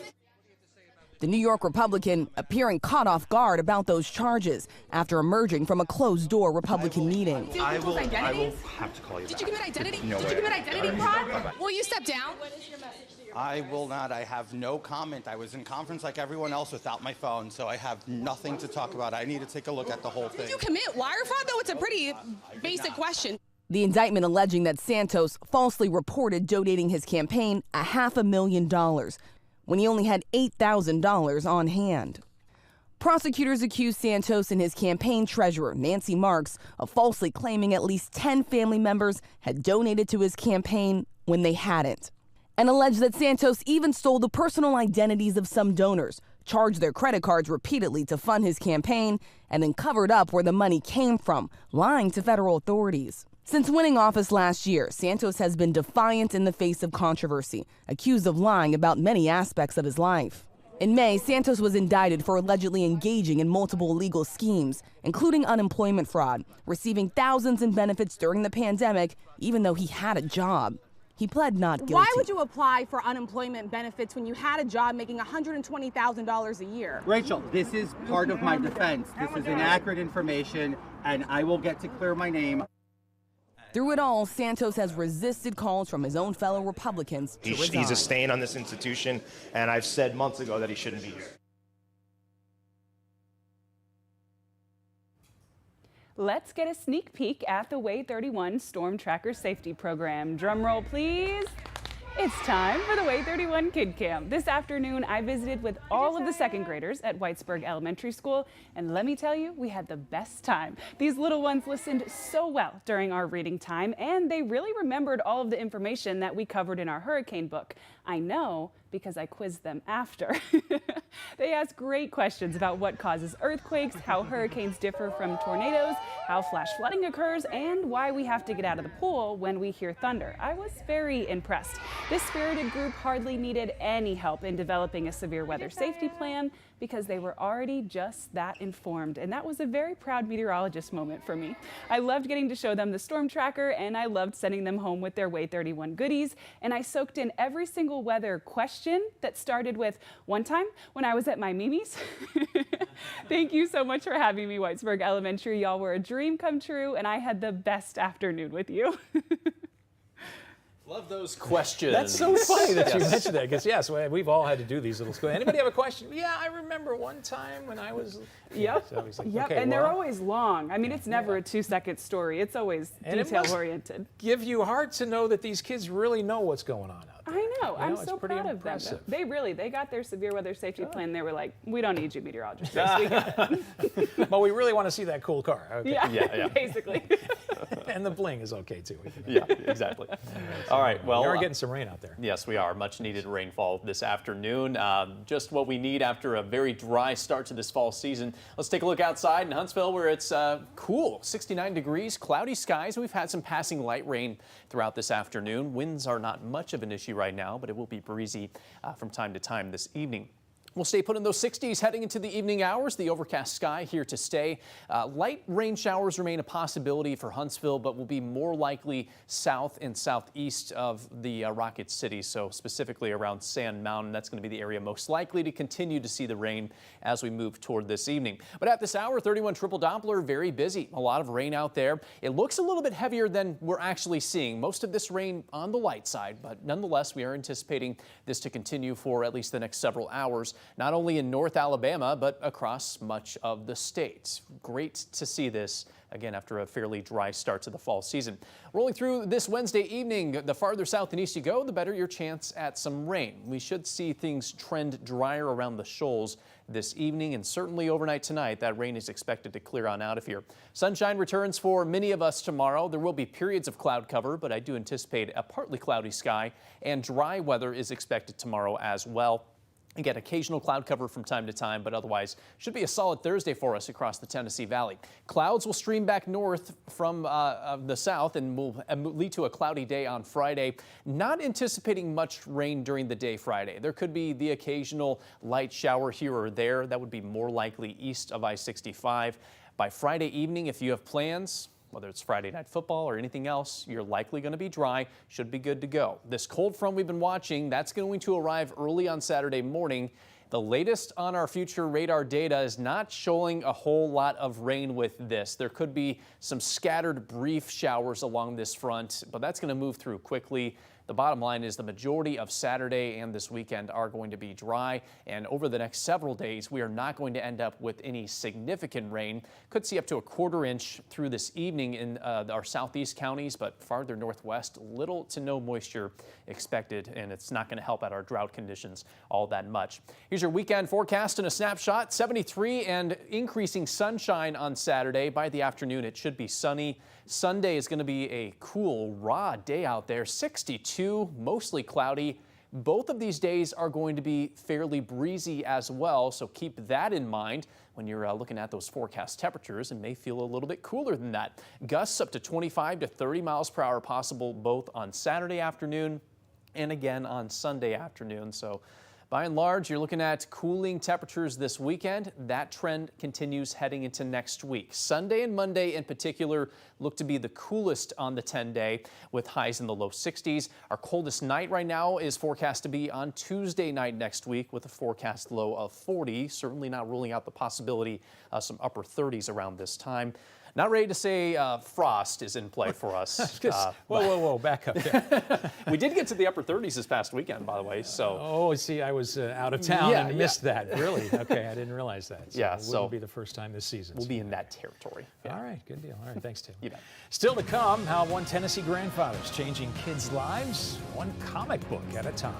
The New York Republican appearing caught off guard about those charges after emerging from a closed-door Republican meeting. I will have to call you back. Did you commit identity? No Did way. you commit identity fraud? Will you step down? I will not. I have no comment. I was in conference like everyone else without my phone, so I have nothing to talk about. I need to take a look at the whole thing. Did you commit wire fraud, though? It's a pretty basic question. The indictment alleging that Santos falsely reported donating his campaign $500,000 when he only had $8,000 on hand. Prosecutors accused Santos and his campaign treasurer, Nancy Marks, of falsely claiming at least 10 family members had donated to his campaign when they hadn't, and alleged that Santos even stole the personal identities of some donors, charged their credit cards repeatedly to fund his campaign, and then covered up where the money came from, lying to federal authorities. Since winning office last year, Santos has been defiant in the face of controversy, accused of lying about many aspects of his life. In May, Santos was indicted for allegedly engaging in multiple illegal schemes, including unemployment fraud, receiving thousands in benefits during the pandemic, even though he had a job. He pled not guilty. Why would you apply for unemployment benefits when you had a job making $120,000 a year? Rachel, this is part of my defense. This is inaccurate information, and I will get to clear my name. Through it all, Santos has resisted calls from his own fellow Republicans to resign. He's a stain on this institution, and I've said months ago that he shouldn't be here. Let's get a sneak peek at the Way 31 Storm Tracker Safety Program. Drum roll, please. It's time for the Way 31 Kid Camp. This afternoon, I visited with all of the second graders at Whitesburg Elementary School, and let me tell you, we had the best time. These little ones listened so well during our reading time, and they really remembered all of the information that we covered in our hurricane book. I know because I quizzed them after. They asked great questions about what causes earthquakes, how hurricanes differ from tornadoes, how flash flooding occurs, and why we have to get out of the pool when we hear thunder. I was very impressed. This spirited group hardly needed any help in developing a severe weather safety plan because they were already just that informed, and that was a very proud meteorologist moment for me. I loved getting to show them the storm tracker, and I loved sending them home with their Way 31 goodies, and I soaked in every single weather question that started with, one time when I was at my Mimi's. Thank you so much for having me, Whitesburg Elementary. Y'all were a dream come true, and I had the best afternoon with you. Love those questions. That's so funny that you mentioned that, because yes, we've all had to do these little. Anybody have a question? Yeah, I remember one time when I was. Yep. So like, yep. Okay, and they're always long. I mean, it's never a 2-second story. It's always detail-oriented. Give you heart to know that these kids really know what's going on out there. I know. I'm it's so pretty proud impressive. of them. They got their severe weather safety plan. They were like, we don't need you, meteorologists. We got it. But we really want to see that cool car. Okay. Yeah. Basically. And the bling is okay too. Yeah, exactly. All right. Well, we are getting some rain out there. Yes, we are. Much needed rainfall this afternoon. Just what we need after a very dry start to this fall season. Let's take a look outside in Huntsville, where it's cool, 69 degrees, cloudy skies. We've had some passing light rain throughout this afternoon. Winds are not much of an issue right now, but it will be breezy from time to time this evening. We'll stay put in those 60s heading into the evening hours. The overcast sky here to stay. Light rain showers remain a possibility for Huntsville, but will be more likely south and southeast of the Rocket City, so specifically around Sand Mountain. That's going to be the area most likely to continue to see the rain as we move toward this evening. But at this hour, 31 triple Doppler, very busy. A lot of rain out there. It looks a little bit heavier than we're actually seeing. Most of this rain on the light side, but nonetheless, we are anticipating this to continue for at least the next several hours. Not only in North Alabama, but across much of the state. Great to see this again after a fairly dry start to the fall season. Rolling through this Wednesday evening, the farther south and east you go, the better your chance at some rain. We should see things trend drier around the shoals this evening, and certainly overnight tonight. That rain is expected to clear on out of here. Sunshine returns for many of us tomorrow. There will be periods of cloud cover, but I do anticipate a partly cloudy sky, and dry weather is expected tomorrow as well. Again, occasional cloud cover from time to time, but otherwise should be a solid Thursday for us across the Tennessee Valley. Clouds will stream back north from the south and will lead to a cloudy day on Friday. Not anticipating much rain during the day Friday. There could be the occasional light shower here or there. That would be more likely east of I-65. By Friday evening, if you have plans, whether it's Friday night football or anything else, you're likely going to be dry, should be good to go. This cold front we've been watching, that's going to arrive early on Saturday morning. The latest on our future radar data is not showing a whole lot of rain with this. There could be some scattered brief showers along this front, but that's going to move through quickly. The bottom line is the majority of Saturday and this weekend are going to be dry, and over the next several days, we are not going to end up with any significant rain. Could see up to a quarter inch through this evening in our southeast counties, but farther northwest, little to no moisture expected, and it's not going to help out our drought conditions all that much. Here's your weekend forecast in a snapshot. 73 and increasing sunshine on Saturday. By the afternoon, it should be sunny. Sunday is going to be a cool, raw day out there. 62, mostly cloudy. Both of these days are going to be fairly breezy as well, so keep that in mind when you're looking at those forecast temperatures, and may feel a little bit cooler than that. Gusts up to 25 to 30 miles per hour possible both on Saturday afternoon and again on Sunday afternoon. So by and large, you're looking at cooling temperatures this weekend. That trend continues heading into next week. Sunday and Monday in particular look to be the coolest on the 10-day with highs in the low 60s. Our coldest night right now is forecast to be on Tuesday night next week with a forecast low of 40. Certainly not ruling out the possibility of some upper 30s around this time. Not ready to say frost is in play for us. Whoa, back up there. We did get to the upper 30s this past weekend, by the way. So. Oh, see, I was out of town and missed that. Really? Okay, I didn't realize that. So yeah, it wouldn't be the first time this season. We'll be in that territory. Yeah. All right, good deal. All right, thanks, Tim. You bet. Still to come, how one Tennessee grandfather's changing kids' lives, one comic book at a time.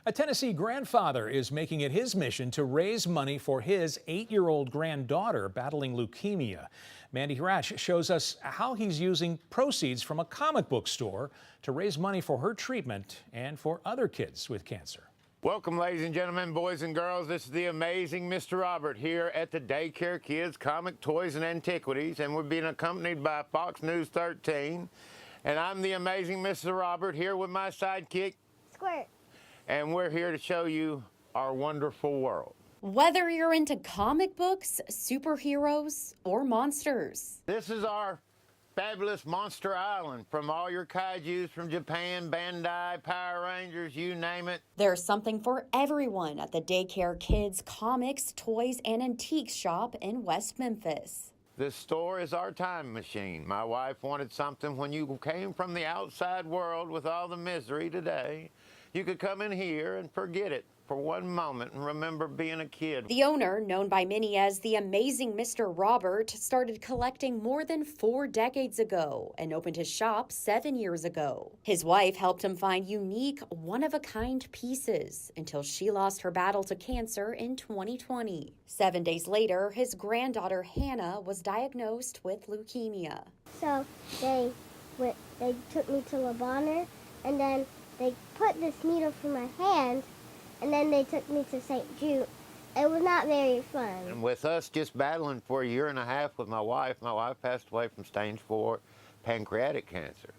A Tennessee grandfather is making it his mission to raise money for his 8-year-old granddaughter battling leukemia. Mandy Harash shows us how he's using proceeds from a comic book store to raise money for her treatment and for other kids with cancer. Welcome, ladies and gentlemen, boys and girls. This is the amazing Mr. Robert here at the Daycare Kids Comic Toys and Antiquities, and we're being accompanied by Fox News 13. And I'm the amazing Mr. Robert here with my sidekick, Squirt. And we're here to show you our wonderful world. Whether you're into comic books, superheroes, or monsters. This is our fabulous Monster Island. From all your kaijus from Japan, Bandai, Power Rangers, you name it. There's something for everyone at the Daycare Kids Comics, Toys, and Antiques shop in West Memphis. This store is our time machine. My wife wanted something when you came from the outside world with all the misery today. You could come in here and forget it for one moment and remember being a kid. The owner, known by many as the amazing Mr. Robert, started collecting more than 4 decades ago and opened his shop 7 years ago. His wife helped him find unique, one-of-a-kind pieces until she lost her battle to cancer in 2020. 7 days later, his granddaughter Hannah was diagnosed with leukemia. So they took me to Le Bonheur, and then they put this needle through my hand, and then they took me to St. Jude. It was not very fun. And with us just battling for a year and a half with my wife passed away from stage 4 pancreatic cancer.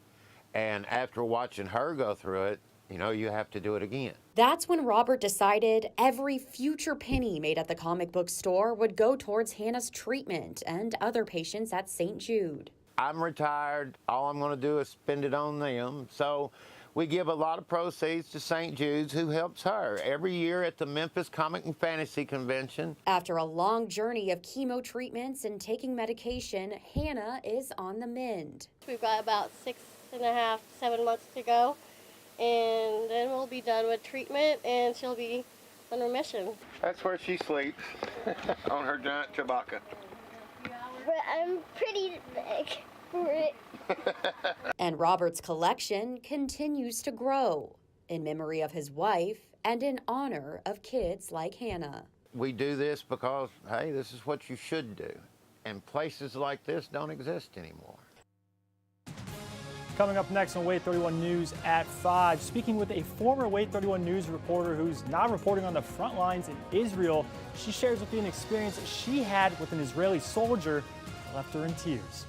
And after watching her go through it, you know, you have to do it again. That's when Robert decided every future penny made at the comic book store would go towards Hannah's treatment and other patients at St. Jude. I'm retired. All I'm going to do is spend it on them. So we give a lot of proceeds to St. Jude's, who helps her every year at the Memphis Comic and Fantasy Convention. After a long journey of chemo treatments and taking medication, Hannah is on the mend. We've got about 6.5, 7 months to go, and then we'll be done with treatment, and she'll be on remission. That's where she sleeps, on her giant Chewbacca. But I'm pretty big for it. And Robert's collection continues to grow in memory of his wife and in honor of kids like Hannah. We do this because, hey, this is what you should do. And places like this don't exist anymore. Coming up next on Wait 31 News at 5, speaking with a former Wait 31 News reporter who's now reporting on the front lines in Israel. She shares with you an experience she had with an Israeli soldier that left her in tears.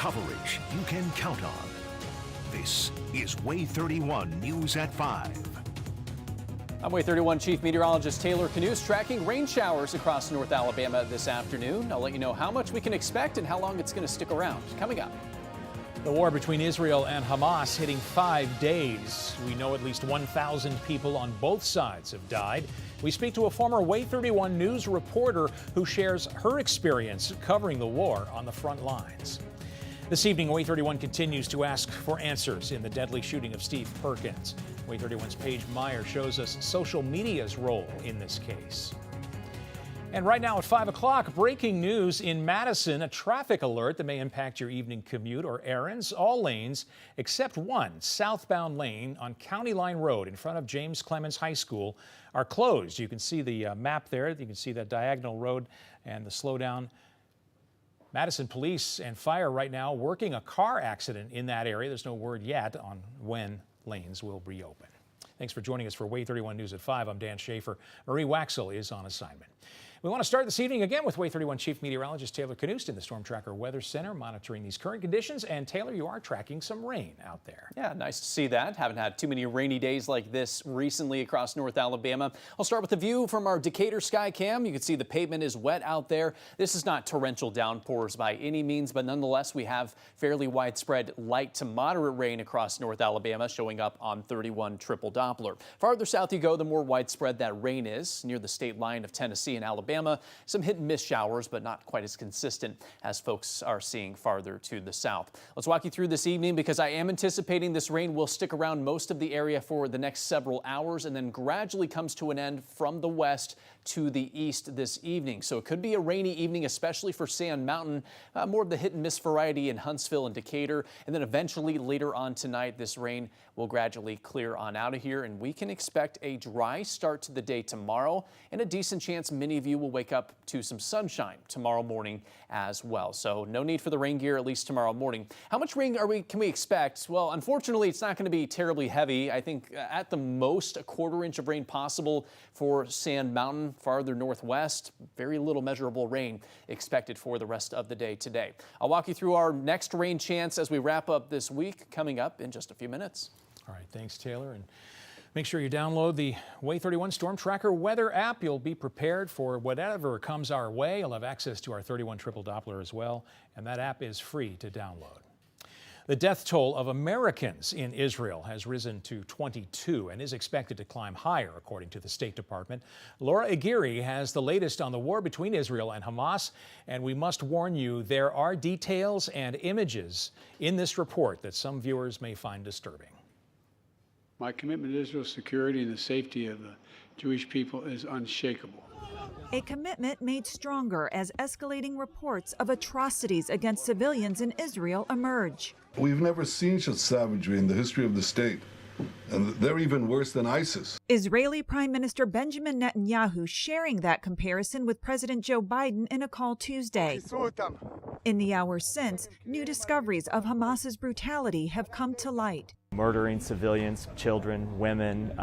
Coverage you can count on. This is Way 31 News at 5. I'm Way 31 Chief Meteorologist Taylor Canoose tracking rain showers across North Alabama this afternoon. I'll let you know how much we can expect and how long it's going to stick around. Coming up. The war between Israel and Hamas hitting 5 days. We know at least 1,000 people on both sides have died. We speak to a former Way 31 News reporter who shares her experience covering the war on the front lines. This evening, Way 31 continues to ask for answers in the deadly shooting of Steve Perkins. Way 31's Paige Meyer shows us social media's role in this case. And right now at 5 o'clock, breaking news in Madison, a traffic alert that may impact your evening commute or errands. All lanes except one southbound lane on County Line Road in front of James Clemens High School are closed. You can see the map there. You can see that diagonal road and the slowdown. Madison police and fire right now working a car accident in that area. There's no word yet on when lanes will reopen. Thanks for joining us for Way 31 News at 5. I'm Dan Schaefer. Marie Waxel is on assignment. We want to start this evening again with Way 31 Chief Meteorologist Taylor Canoose in the Storm Tracker Weather Center, monitoring these current conditions. And Taylor, you are tracking some rain out there. Yeah, nice to see that. Haven't had too many rainy days like this recently across North Alabama. I'll start with a view from our Decatur sky cam. You can see the pavement is wet out there. This is not torrential downpours by any means, but nonetheless, we have fairly widespread light to moderate rain across North Alabama, showing up on 31 triple Doppler. Farther south you go, the more widespread that rain is, near the state line of Tennessee and Alabama. Some hit and miss showers, but not quite as consistent as folks are seeing farther to the south. Let's walk you through this evening because I am anticipating this rain will stick around most of the area for the next several hours and then gradually comes to an end from the west to the east this evening. So it could be a rainy evening, especially for Sand Mountain, more of the hit and miss variety in Huntsville and Decatur. And then eventually later on tonight, this rain will gradually clear on out of here. And we can expect a dry start to the day tomorrow and a decent chance many of you will wake up to some sunshine tomorrow morning as well. So no need for the rain gear, at least tomorrow morning. How much rain can we expect? Well, unfortunately, it's not going to be terribly heavy. I think at the most, a quarter inch of rain possible for Sand Mountain. Farther northwest, very little measurable rain expected for the rest of the day today. I'll walk you through our next rain chance as we wrap up this week, coming up in just a few minutes. All right, thanks, Taylor. And make sure you download the Way 31 Storm Tracker weather app. You'll be prepared for whatever comes our way. You'll have access to our 31 triple Doppler as well, and that app is free to download. The death toll of Americans in Israel has risen to 22 and is expected to climb higher, according to the State Department. Laura Aguirre has the latest on the war between Israel and Hamas, and we must warn you, there are details and images in this report that some viewers may find disturbing. My commitment to Israel's security and the safety of the Jewish people is unshakable. A commitment made stronger as escalating reports of atrocities against civilians in Israel emerge. We've never seen such savagery in the history of the state, and they're even worse than ISIS. Israeli Prime Minister Benjamin Netanyahu sharing that comparison with President Joe Biden in a call Tuesday. In the hours since, new discoveries of Hamas's brutality have come to light. Murdering civilians, children, women,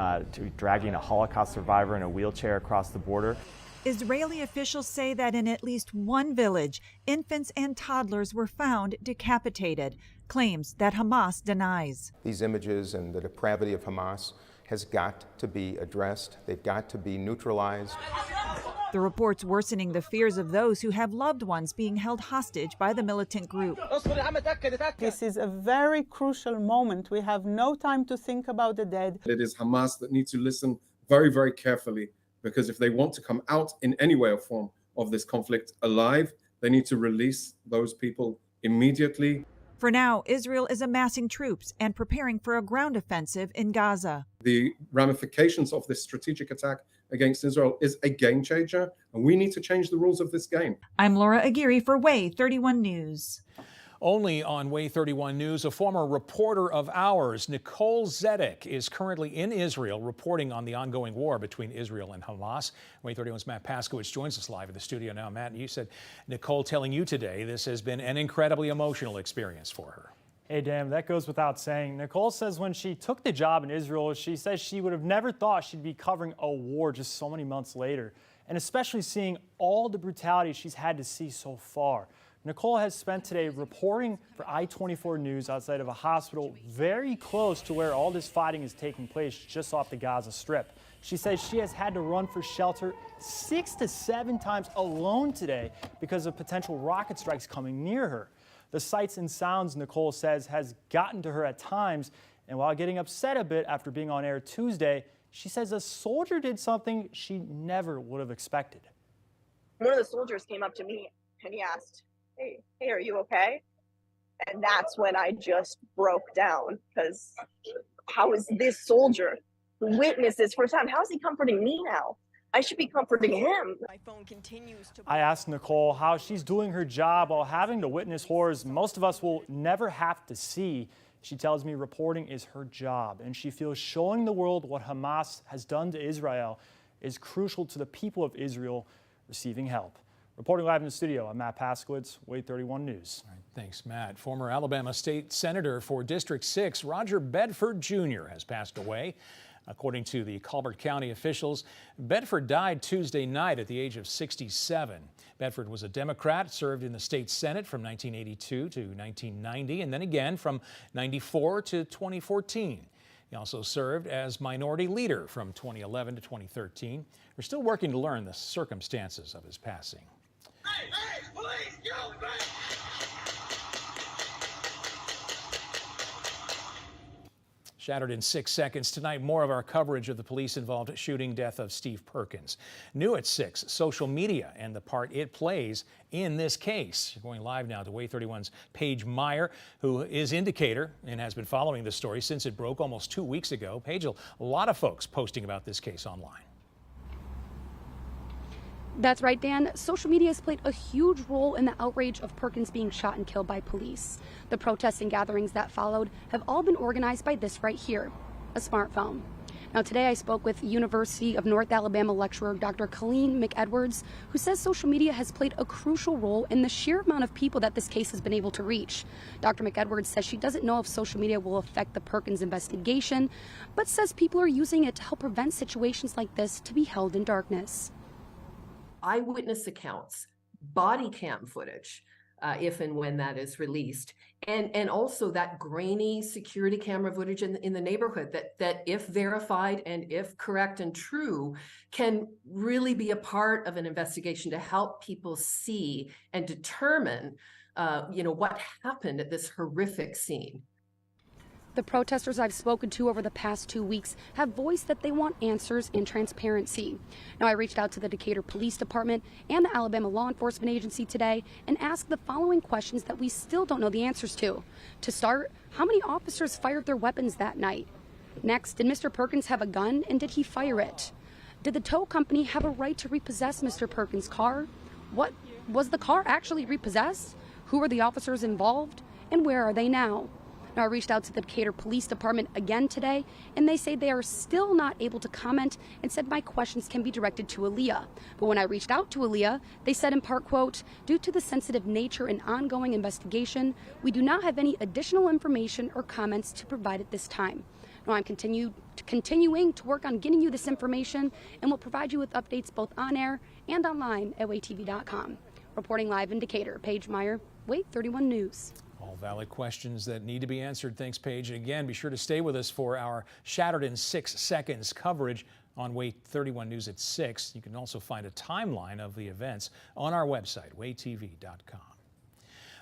dragging a Holocaust survivor in a wheelchair across the border. Israeli officials say that in at least one village, infants and toddlers were found decapitated, claims that Hamas denies. These images and the depravity of Hamas has got to be addressed. They've got to be neutralized. The reports worsening the fears of those who have loved ones being held hostage by the militant group. This is a very crucial moment. We have no time to think about the dead. It is Hamas that need to listen very, very carefully, because if they want to come out in any way or form of this conflict alive, they need to release those people immediately. For now, Israel is amassing troops and preparing for a ground offensive in Gaza. The ramifications of this strategic attack against Israel is a game changer, and we need to change the rules of this game. I'm Laura Aguirre for Way 31 News. Only on Way 31 News, a former reporter of ours, Nicole Zedek, is currently in Israel reporting on the ongoing war between Israel and Hamas. Way 31's Matt Paskowitz joins us live in the studio now. Matt, you said Nicole telling you today this has been an incredibly emotional experience for her. Hey, Dan, that goes without saying. Nicole says when she took the job in Israel, she says she would have never thought she'd be covering a war just so many months later, and especially seeing all the brutality she's had to see so far. Nicole has spent today reporting for I-24 News outside of a hospital very close to where all this fighting is taking place, just off the Gaza Strip. She says she has had to run for shelter 6 to 7 times alone today because of potential rocket strikes coming near her. The sights and sounds, Nicole says, has gotten to her at times, and while getting upset a bit after being on air Tuesday, she says a soldier did something she never would have expected. One of the soldiers came up to me and he asked, hey, are you okay? And that's when I just broke down, because how is this soldier who witnessed this firsthand, how is he comforting me now? I should be comforting him. My phone continues to... I asked Nicole how she's doing her job while having to witness horrors most of us will never have to see. She tells me reporting is her job, and she feels showing the world what Hamas has done to Israel is crucial to the people of Israel receiving help. Reporting live in the studio, I'm Matt Paskowitz, Wade 31 News. All right, thanks, Matt. Former Alabama State Senator for District 6, Roger Bedford Jr. has passed away. According to the Colbert County officials, Bedford died Tuesday night at the age of 67. Bedford was a Democrat, served in the state Senate from 1982 to 1990, and then again from 94 to 2014. He also served as minority leader from 2011 to 2013. We're still working to learn the circumstances of his passing. Hey, police, go back! Shattered in 6 seconds tonight, more of our coverage of the police-involved shooting death of Steve Perkins. New at 6, social media and the part it plays in this case. You're going live now to Way 31's Paige Meyer, who is Indicator and has been following this story since it broke almost 2 weeks ago. Paige, a lot of folks posting about this case online. That's right, Dan. Social media has played a huge role in the outrage of Perkins being shot and killed by police. The protests and gatherings that followed have all been organized by this right here, a smartphone. Now, today I spoke with University of North Alabama lecturer Dr. Colleen McEdwards, who says social media has played a crucial role in the sheer amount of people that this case has been able to reach. Dr. McEdwards says she doesn't know if social media will affect the Perkins investigation, but says people are using it to help prevent situations like this to be held in darkness. Eyewitness accounts, body cam footage, if and when that is released, and also that grainy security camera footage in the neighborhood that if verified and if correct and true, can really be a part of an investigation to help people see and determine, what happened at this horrific scene. The protesters I've spoken to over the past 2 weeks have voiced that they want answers and transparency. Now, I reached out to the Decatur Police Department and the Alabama Law Enforcement Agency today and asked the following questions that we still don't know the answers to. To start, how many officers fired their weapons that night? Next, did Mr. Perkins have a gun and did he fire it? Did the tow company have a right to repossess Mr. Perkins' car? What was the car actually repossessed? Who were the officers involved? And where are they now? Now, I reached out to the Decatur Police Department again today, and they say they are still not able to comment and said my questions can be directed to Aaliyah. But when I reached out to Aaliyah, they said in part, quote, due to the sensitive nature and ongoing investigation, we do not have any additional information or comments to provide at this time. Now, I'm continuing to work on getting you this information, and will provide you with updates both on air and online at waytv.com. Reporting live in Decatur, Paige Meyer, Way 31 News. All valid questions that need to be answered. Thanks, Paige. And again, be sure to stay with us for our Shattered in 6 Seconds coverage on Way 31 News at 6. You can also find a timeline of the events on our website, waytv.com.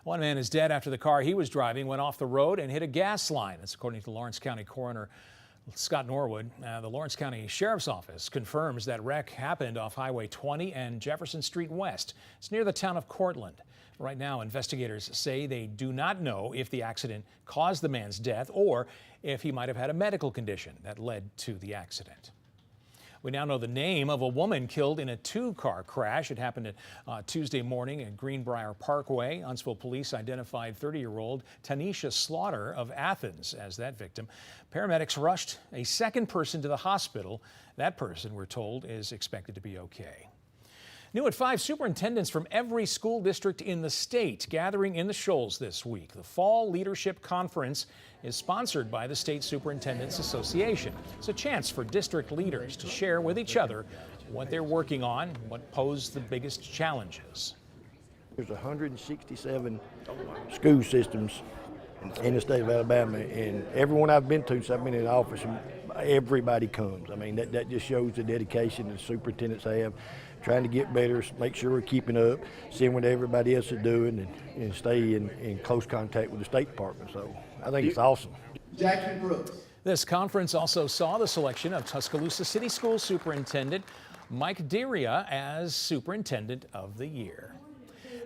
One man is dead after the car he was driving went off the road and hit a gas line. That's according to Lawrence County Coroner Scott Norwood. The Lawrence County Sheriff's Office confirms that wreck happened off Highway 20 and Jefferson Street West. It's near the town of Cortland. Right now, investigators say they do not know if the accident caused the man's death or if he might have had a medical condition that led to the accident. We now know the name of a woman killed in a two-car crash. It happened Tuesday morning at Greenbrier Parkway. Huntsville police identified 30-year-old Tanisha Slaughter of Athens as that victim. Paramedics rushed a second person to the hospital. That person, we're told, is expected to be okay. New at 5, superintendents from every school district in the state gathering in the Shoals this week. The Fall Leadership Conference is sponsored by the State Superintendents Association. It's a chance for district leaders to share with each other what they're working on, what pose the biggest challenges. There's 167 school systems in the state of Alabama, and everyone I've been to since I've been in office, everybody comes. I mean, that just shows the dedication the superintendents have, trying to get better, make sure we're keeping up, seeing what everybody else is doing, and stay in close contact with the State Department. So I think it's awesome. Jackie Brooks. This conference also saw the selection of Tuscaloosa City School Superintendent Mike Deria as Superintendent of the Year.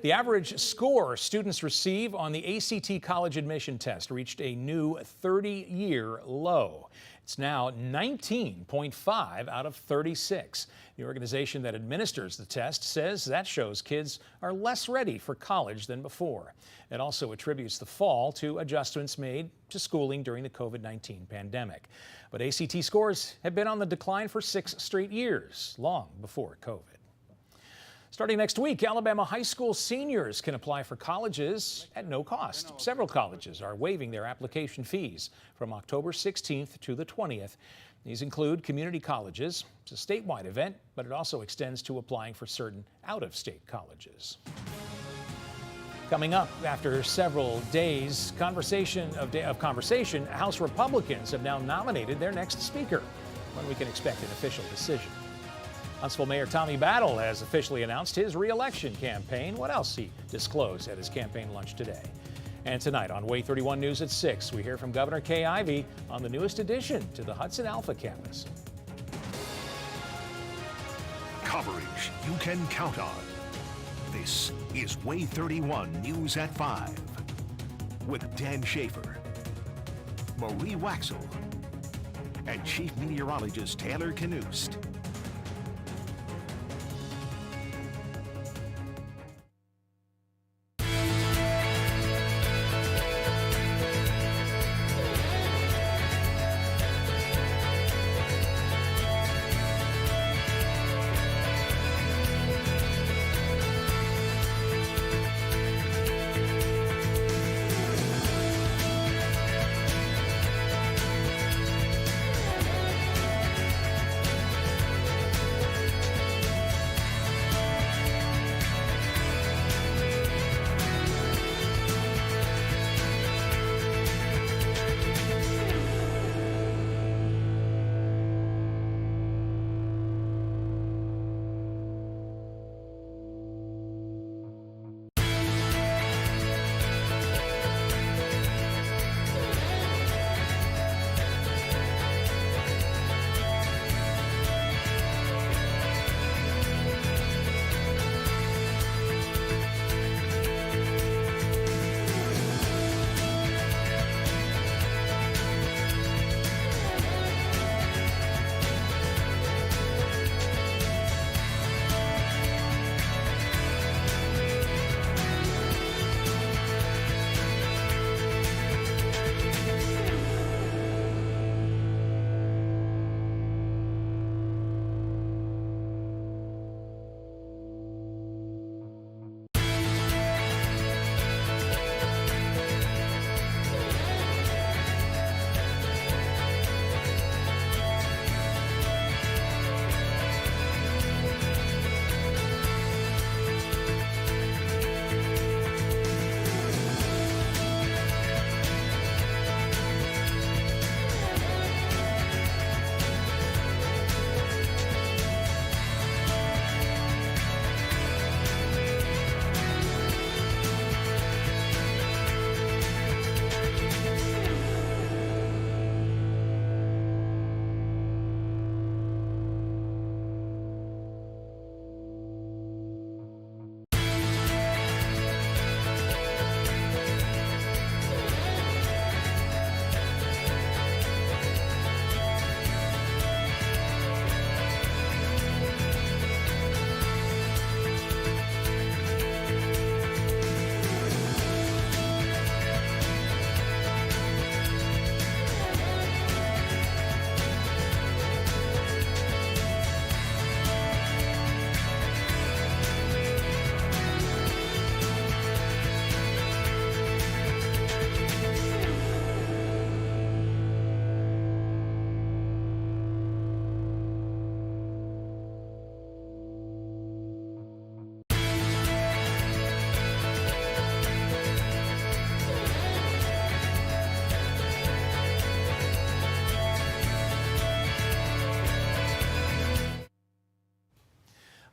The average score students receive on the ACT college admission test reached a new 30-year low. It's now 19.5 out of 36. The organization that administers the test says that shows kids are less ready for college than before. It also attributes the fall to adjustments made to schooling during the COVID-19 pandemic. But ACT scores have been on the decline for 6 straight years, long before COVID. Starting next week, Alabama high school seniors can apply for colleges at no cost. Several colleges are waiving their application fees from October 16th to the 20th. These include community colleges. It's a statewide event, but it also extends to applying for certain out-of-state colleges. Coming up after several days of conversation, House Republicans have now nominated their next speaker, when we can expect an official decision. Huntsville Mayor Tommy Battle has officially announced his re-election campaign. What else he disclosed at his campaign lunch today? And tonight on Way 31 News at 6, we hear from Governor Kay Ivey on the newest addition to the Hudson Alpha campus. Coverage you can count on. This is Way 31 News at 5 with Dan Schaefer, Marie Waxel, and Chief Meteorologist Taylor Knust.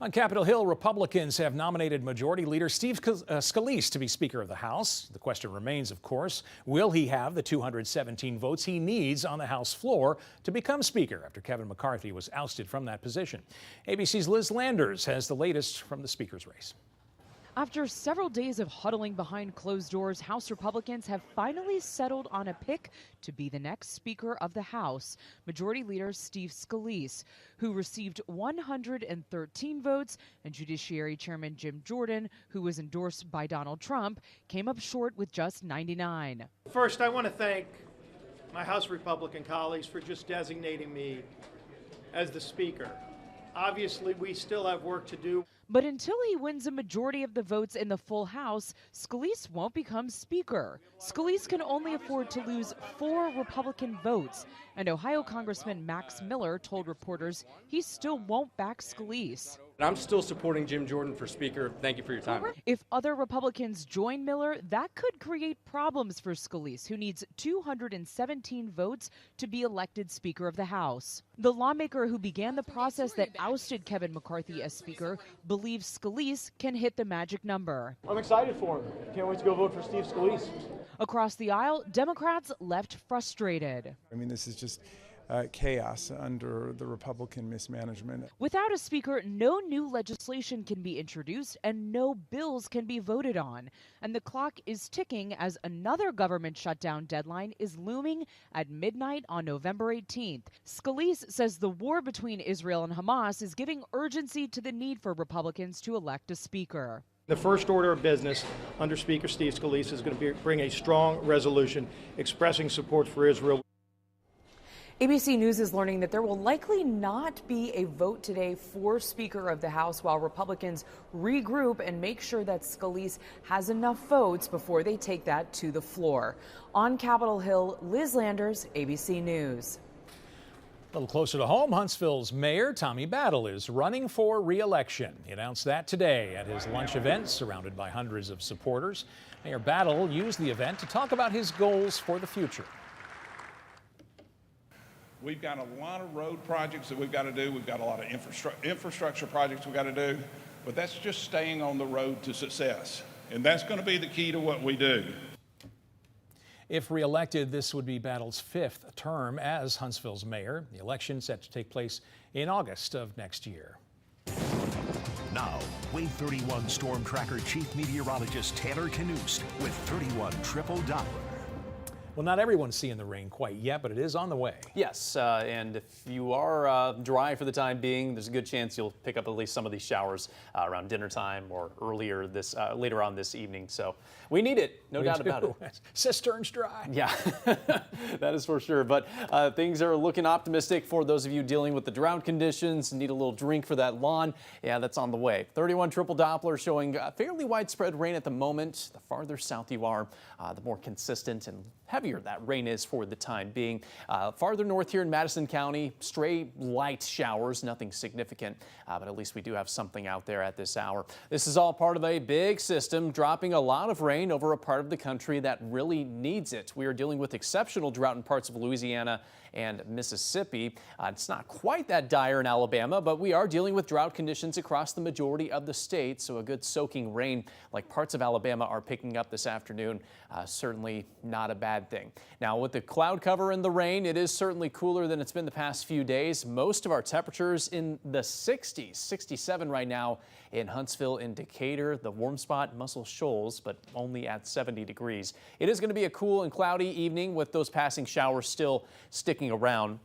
On Capitol Hill, Republicans have nominated Majority Leader Steve Scalise to be Speaker of the House. The question remains, of course, will he have the 217 votes he needs on the House floor to become Speaker after Kevin McCarthy was ousted from that position? ABC's Liz Landers has the latest from the Speaker's race. After several days of huddling behind closed doors, House Republicans have finally settled on a pick to be the next Speaker of the House, Majority Leader Steve Scalise, who received 113 votes, and Judiciary Chairman Jim Jordan, who was endorsed by Donald Trump, came up short with just 99. First, I want to thank my House Republican colleagues for just designating me as the Speaker. Obviously, we still have work to do. But until he wins a majority of the votes in the full House, Scalise won't become Speaker. Scalise can only afford to lose 4 Republican votes, and Ohio Congressman Max Miller told reporters he still won't back Scalise. I'm still supporting Jim Jordan for Speaker. Thank you for your time. If other Republicans join Miller, that could create problems for Scalise, who needs 217 votes to be elected Speaker of the House. The lawmaker who began the process that ousted Kevin McCarthy as Speaker believes Scalise can hit the magic number. I'm excited for him. Can't wait to go vote for Steve Scalise. Across the aisle, Democrats left frustrated. I mean, this is just chaos under the Republican mismanagement. Without a speaker, no new legislation can be introduced and no bills can be voted on. And the clock is ticking as another government shutdown deadline is looming at midnight on November 18th. Scalise says the war between Israel and Hamas is giving urgency to the need for Republicans to elect a speaker. The first order of business under Speaker Steve Scalise is going to bring a strong resolution expressing support for Israel. ABC News is learning that there will likely not be a vote today for Speaker of the House while Republicans regroup and make sure that Scalise has enough votes before they take that to the floor. On Capitol Hill, Liz Landers, ABC News. A little closer to home, Huntsville's Mayor Tommy Battle is running for re-election. He announced that today at his lunch event, surrounded by hundreds of supporters. Mayor Battle used the event to talk about his goals for the future. We've got a lot of road projects that we've got to do. We've got a lot of infrastructure projects we've got to do, but that's just staying on the road to success. And that's going to be the key to what we do. If reelected, this would be Battle's 5th term as Huntsville's mayor. The election set to take place in August of next year. Now, Wave 31 Storm Tracker Chief Meteorologist Taylor Knust with 31 Triple Doppler. Well, not everyone's seeing the rain quite yet, but it is on the way. Yes, and if you are dry for the time being, there's a good chance you'll pick up at least some of these showers around dinner time or later on this evening. So we need it, no doubt about it. Cisterns dry. Yeah, that is for sure. But things are looking optimistic for those of you dealing with the drought conditions, need a little drink for that lawn. Yeah, that's on the way. 31 Triple Doppler showing fairly widespread rain at the moment. The farther south you are, the more consistent and heavier that rain is for the time being. Farther north here in Madison County, stray light showers, nothing significant, but at least we do have something out there at this hour. This is all part of a big system dropping a lot of rain over a part of the country that really needs it. We are dealing with exceptional drought in parts of Louisiana and Mississippi. It's not quite that dire in Alabama, but we are dealing with drought conditions across the majority of the state, so a good soaking rain like parts of Alabama are picking up this afternoon, certainly not a bad thing. Now with the cloud cover and the rain, it is certainly cooler than it's been the past few days. Most of our temperatures in the 60s, 67 right now in Huntsville, in Decatur, the warm spot, Muscle Shoals, but only at 70 degrees. It is going to be a cool and cloudy evening with those passing showers still sticking around.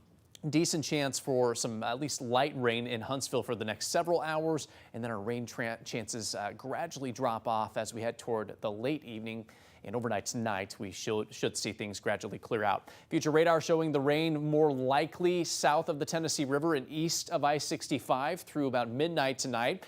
Decent chance for some at least light rain in Huntsville for the next several hours, and then our rain chances gradually drop off as we head toward the late evening. And overnight tonight, we should see things gradually clear out. Future radar showing the rain more likely south of the Tennessee River and east of I-65 through about midnight tonight.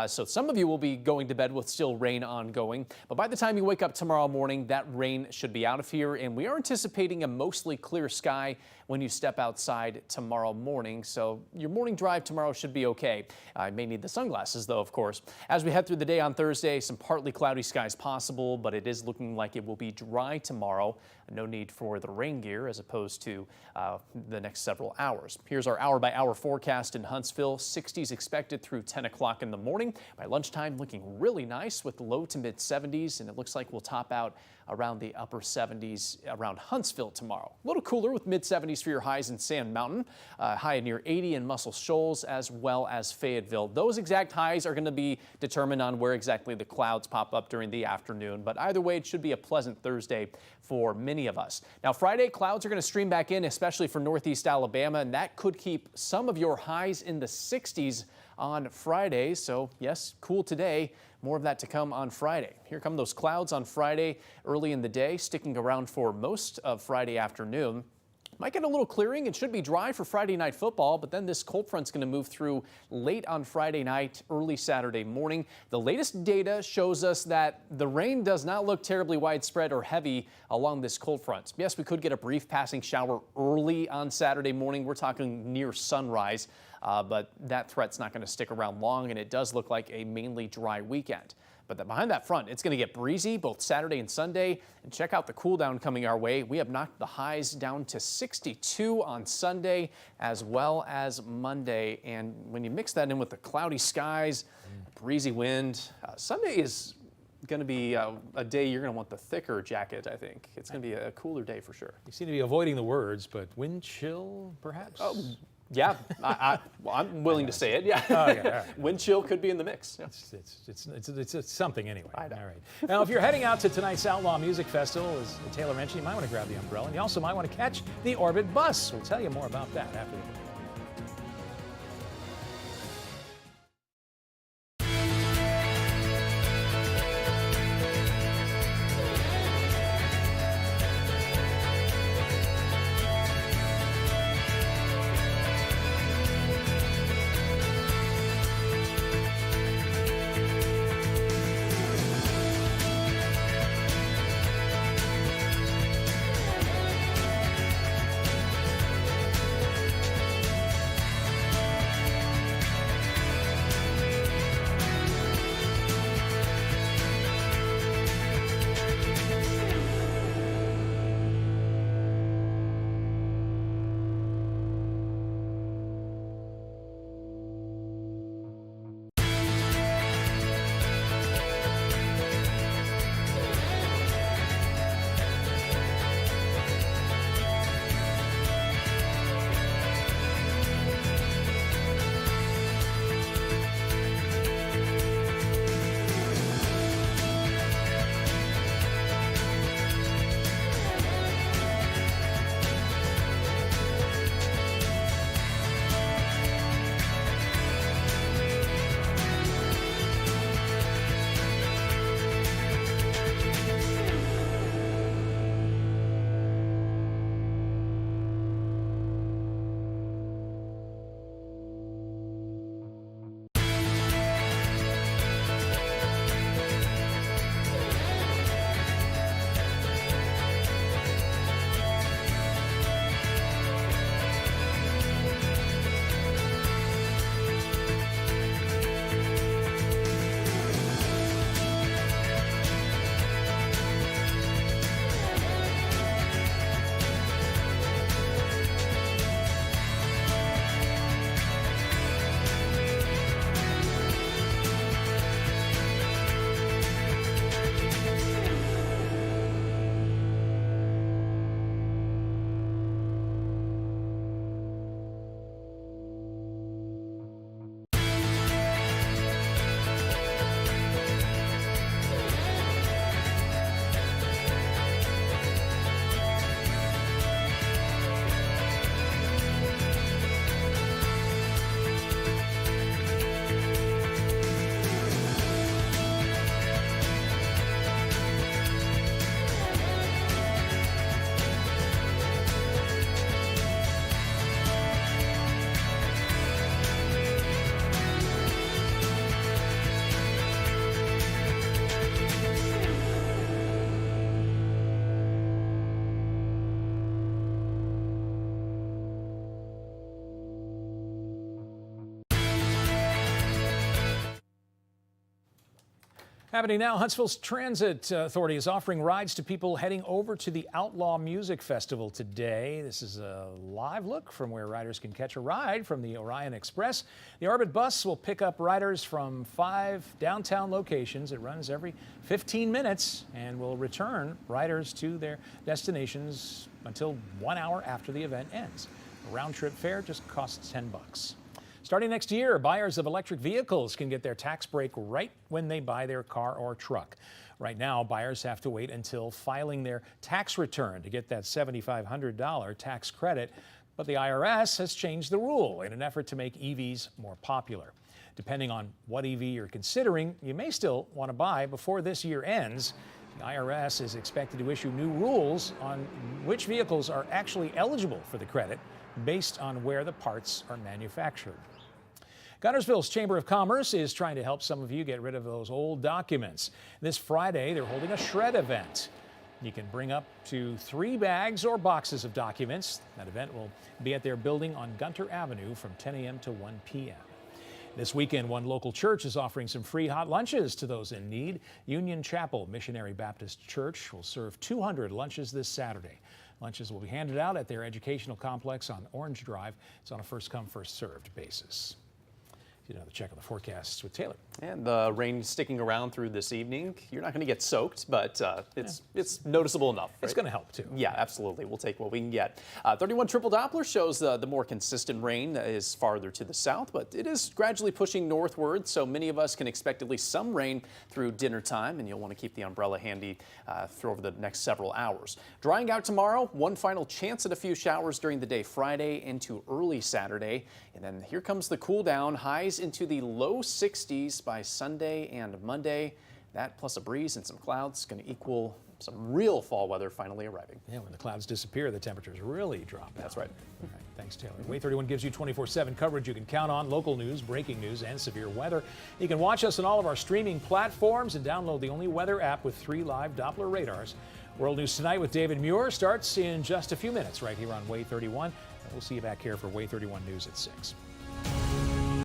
So some of you will be going to bed with still rain ongoing. But by the time you wake up tomorrow morning, that rain should be out of here. And we are anticipating a mostly clear sky when you step outside tomorrow morning. So your morning drive tomorrow should be okay. I may need the sunglasses, though, of course. As we head through the day on Thursday, some partly cloudy skies possible, but it is looking like it will be dry tomorrow. No need for the rain gear as opposed to the next several hours. Here's our hour-by-hour forecast in Huntsville. 60s expected through 10 o'clock in the morning. By lunchtime, looking really nice with low to mid 70s, and it looks like we'll top out around the upper 70s around Huntsville tomorrow. A little cooler with mid 70s for your highs in Sand Mountain, high near 80 in Muscle Shoals as well as Fayetteville. Those exact highs are going to be determined on where exactly the clouds pop up during the afternoon, but either way, it should be a pleasant Thursday for many of us. Now, Friday, clouds are going to stream back in, especially for northeast Alabama, and that could keep some of your highs in the 60s on Friday. So yes, cool today. More of that to come on Friday. Here come those clouds on Friday early in the day, sticking around for most of Friday afternoon. Might get a little clearing. It should be dry for Friday night football, but then this cold front's going to move through late on Friday night, early Saturday morning. The latest data shows us that the rain does not look terribly widespread or heavy along this cold front. Yes, we could get a brief passing shower early on Saturday morning. We're talking near sunrise, but that threat's not going to stick around long, and it does look like a mainly dry weekend. But behind that front, it's going to get breezy both Saturday and Sunday. And check out the cool down coming our way. We have knocked the highs down to 62 on Sunday as well as Monday. And when you mix that in with the cloudy skies, breezy wind, Sunday is going to be a day you're going to want the thicker jacket, I think. It's going to be a cooler day for sure. You seem to be avoiding the words, but wind chill, perhaps? Oh. Yeah, I'm willing to say it. Yeah, okay, all right. Wind chill could be in the mix. Yeah. It's something anyway. All right. Now, if you're heading out to tonight's Outlaw Music Festival, as Taylor mentioned, you might want to grab the umbrella, and you also might want to catch the Orbit bus. We'll tell you more about that after the break. Happening now, Huntsville's Transit Authority is offering rides to people heading over to the Outlaw Music Festival today. This is a live look from where riders can catch a ride from the Orion Express. The Orbit bus will pick up riders from 5 downtown locations. It runs every 15 minutes and will return riders to their destinations until 1 hour after the event ends. A round-trip fare just costs $10. Starting next year, buyers of electric vehicles can get their tax break right when they buy their car or truck. Right now, buyers have to wait until filing their tax return to get that $7,500 tax credit, but the IRS has changed the rule in an effort to make EVs more popular. Depending on what EV you're considering, you may still want to buy before this year ends. The IRS is expected to issue new rules on which vehicles are actually eligible for the credit based on where the parts are manufactured. Guntersville's Chamber of Commerce is trying to help some of you get rid of those old documents. This Friday, they're holding a shred event. You can bring up to 3 bags or boxes of documents. That event will be at their building on Gunter Avenue from 10 a.m. to 1 p.m. This weekend, one local church is offering some free hot lunches to those in need. Union Chapel Missionary Baptist Church will serve 200 lunches this Saturday. Lunches will be handed out at their educational complex on Orange Drive. It's on a first-come, first-served basis. Another check on the forecasts with Taylor. And the rain sticking around through this evening. You're not going to get soaked, but it's noticeable enough. Right? It's going to help too. Yeah, absolutely. We'll take what we can get. 31 triple Doppler shows the more consistent rain is farther to the south, but it is gradually pushing northward, so many of us can expect at least some rain through dinner time, and you'll want to keep the umbrella handy for over the next several hours. Drying out tomorrow, one final chance at a few showers during the day Friday into early Saturday, and then here comes the cool down. Highs into the low 60s by Sunday and Monday. That plus a breeze and some clouds going to equal some real fall weather finally arriving. Yeah, when the clouds disappear, the temperatures really drop. That's right. All right. Thanks, Taylor. Way 31 gives you 24/7 coverage you can count on, local news, breaking news, and severe weather. You can watch us on all of our streaming platforms and download the only weather app with 3 live Doppler radars. World News Tonight with David Muir starts in just a few minutes right here on Way 31. And we'll see you back here for Way 31 News at 6.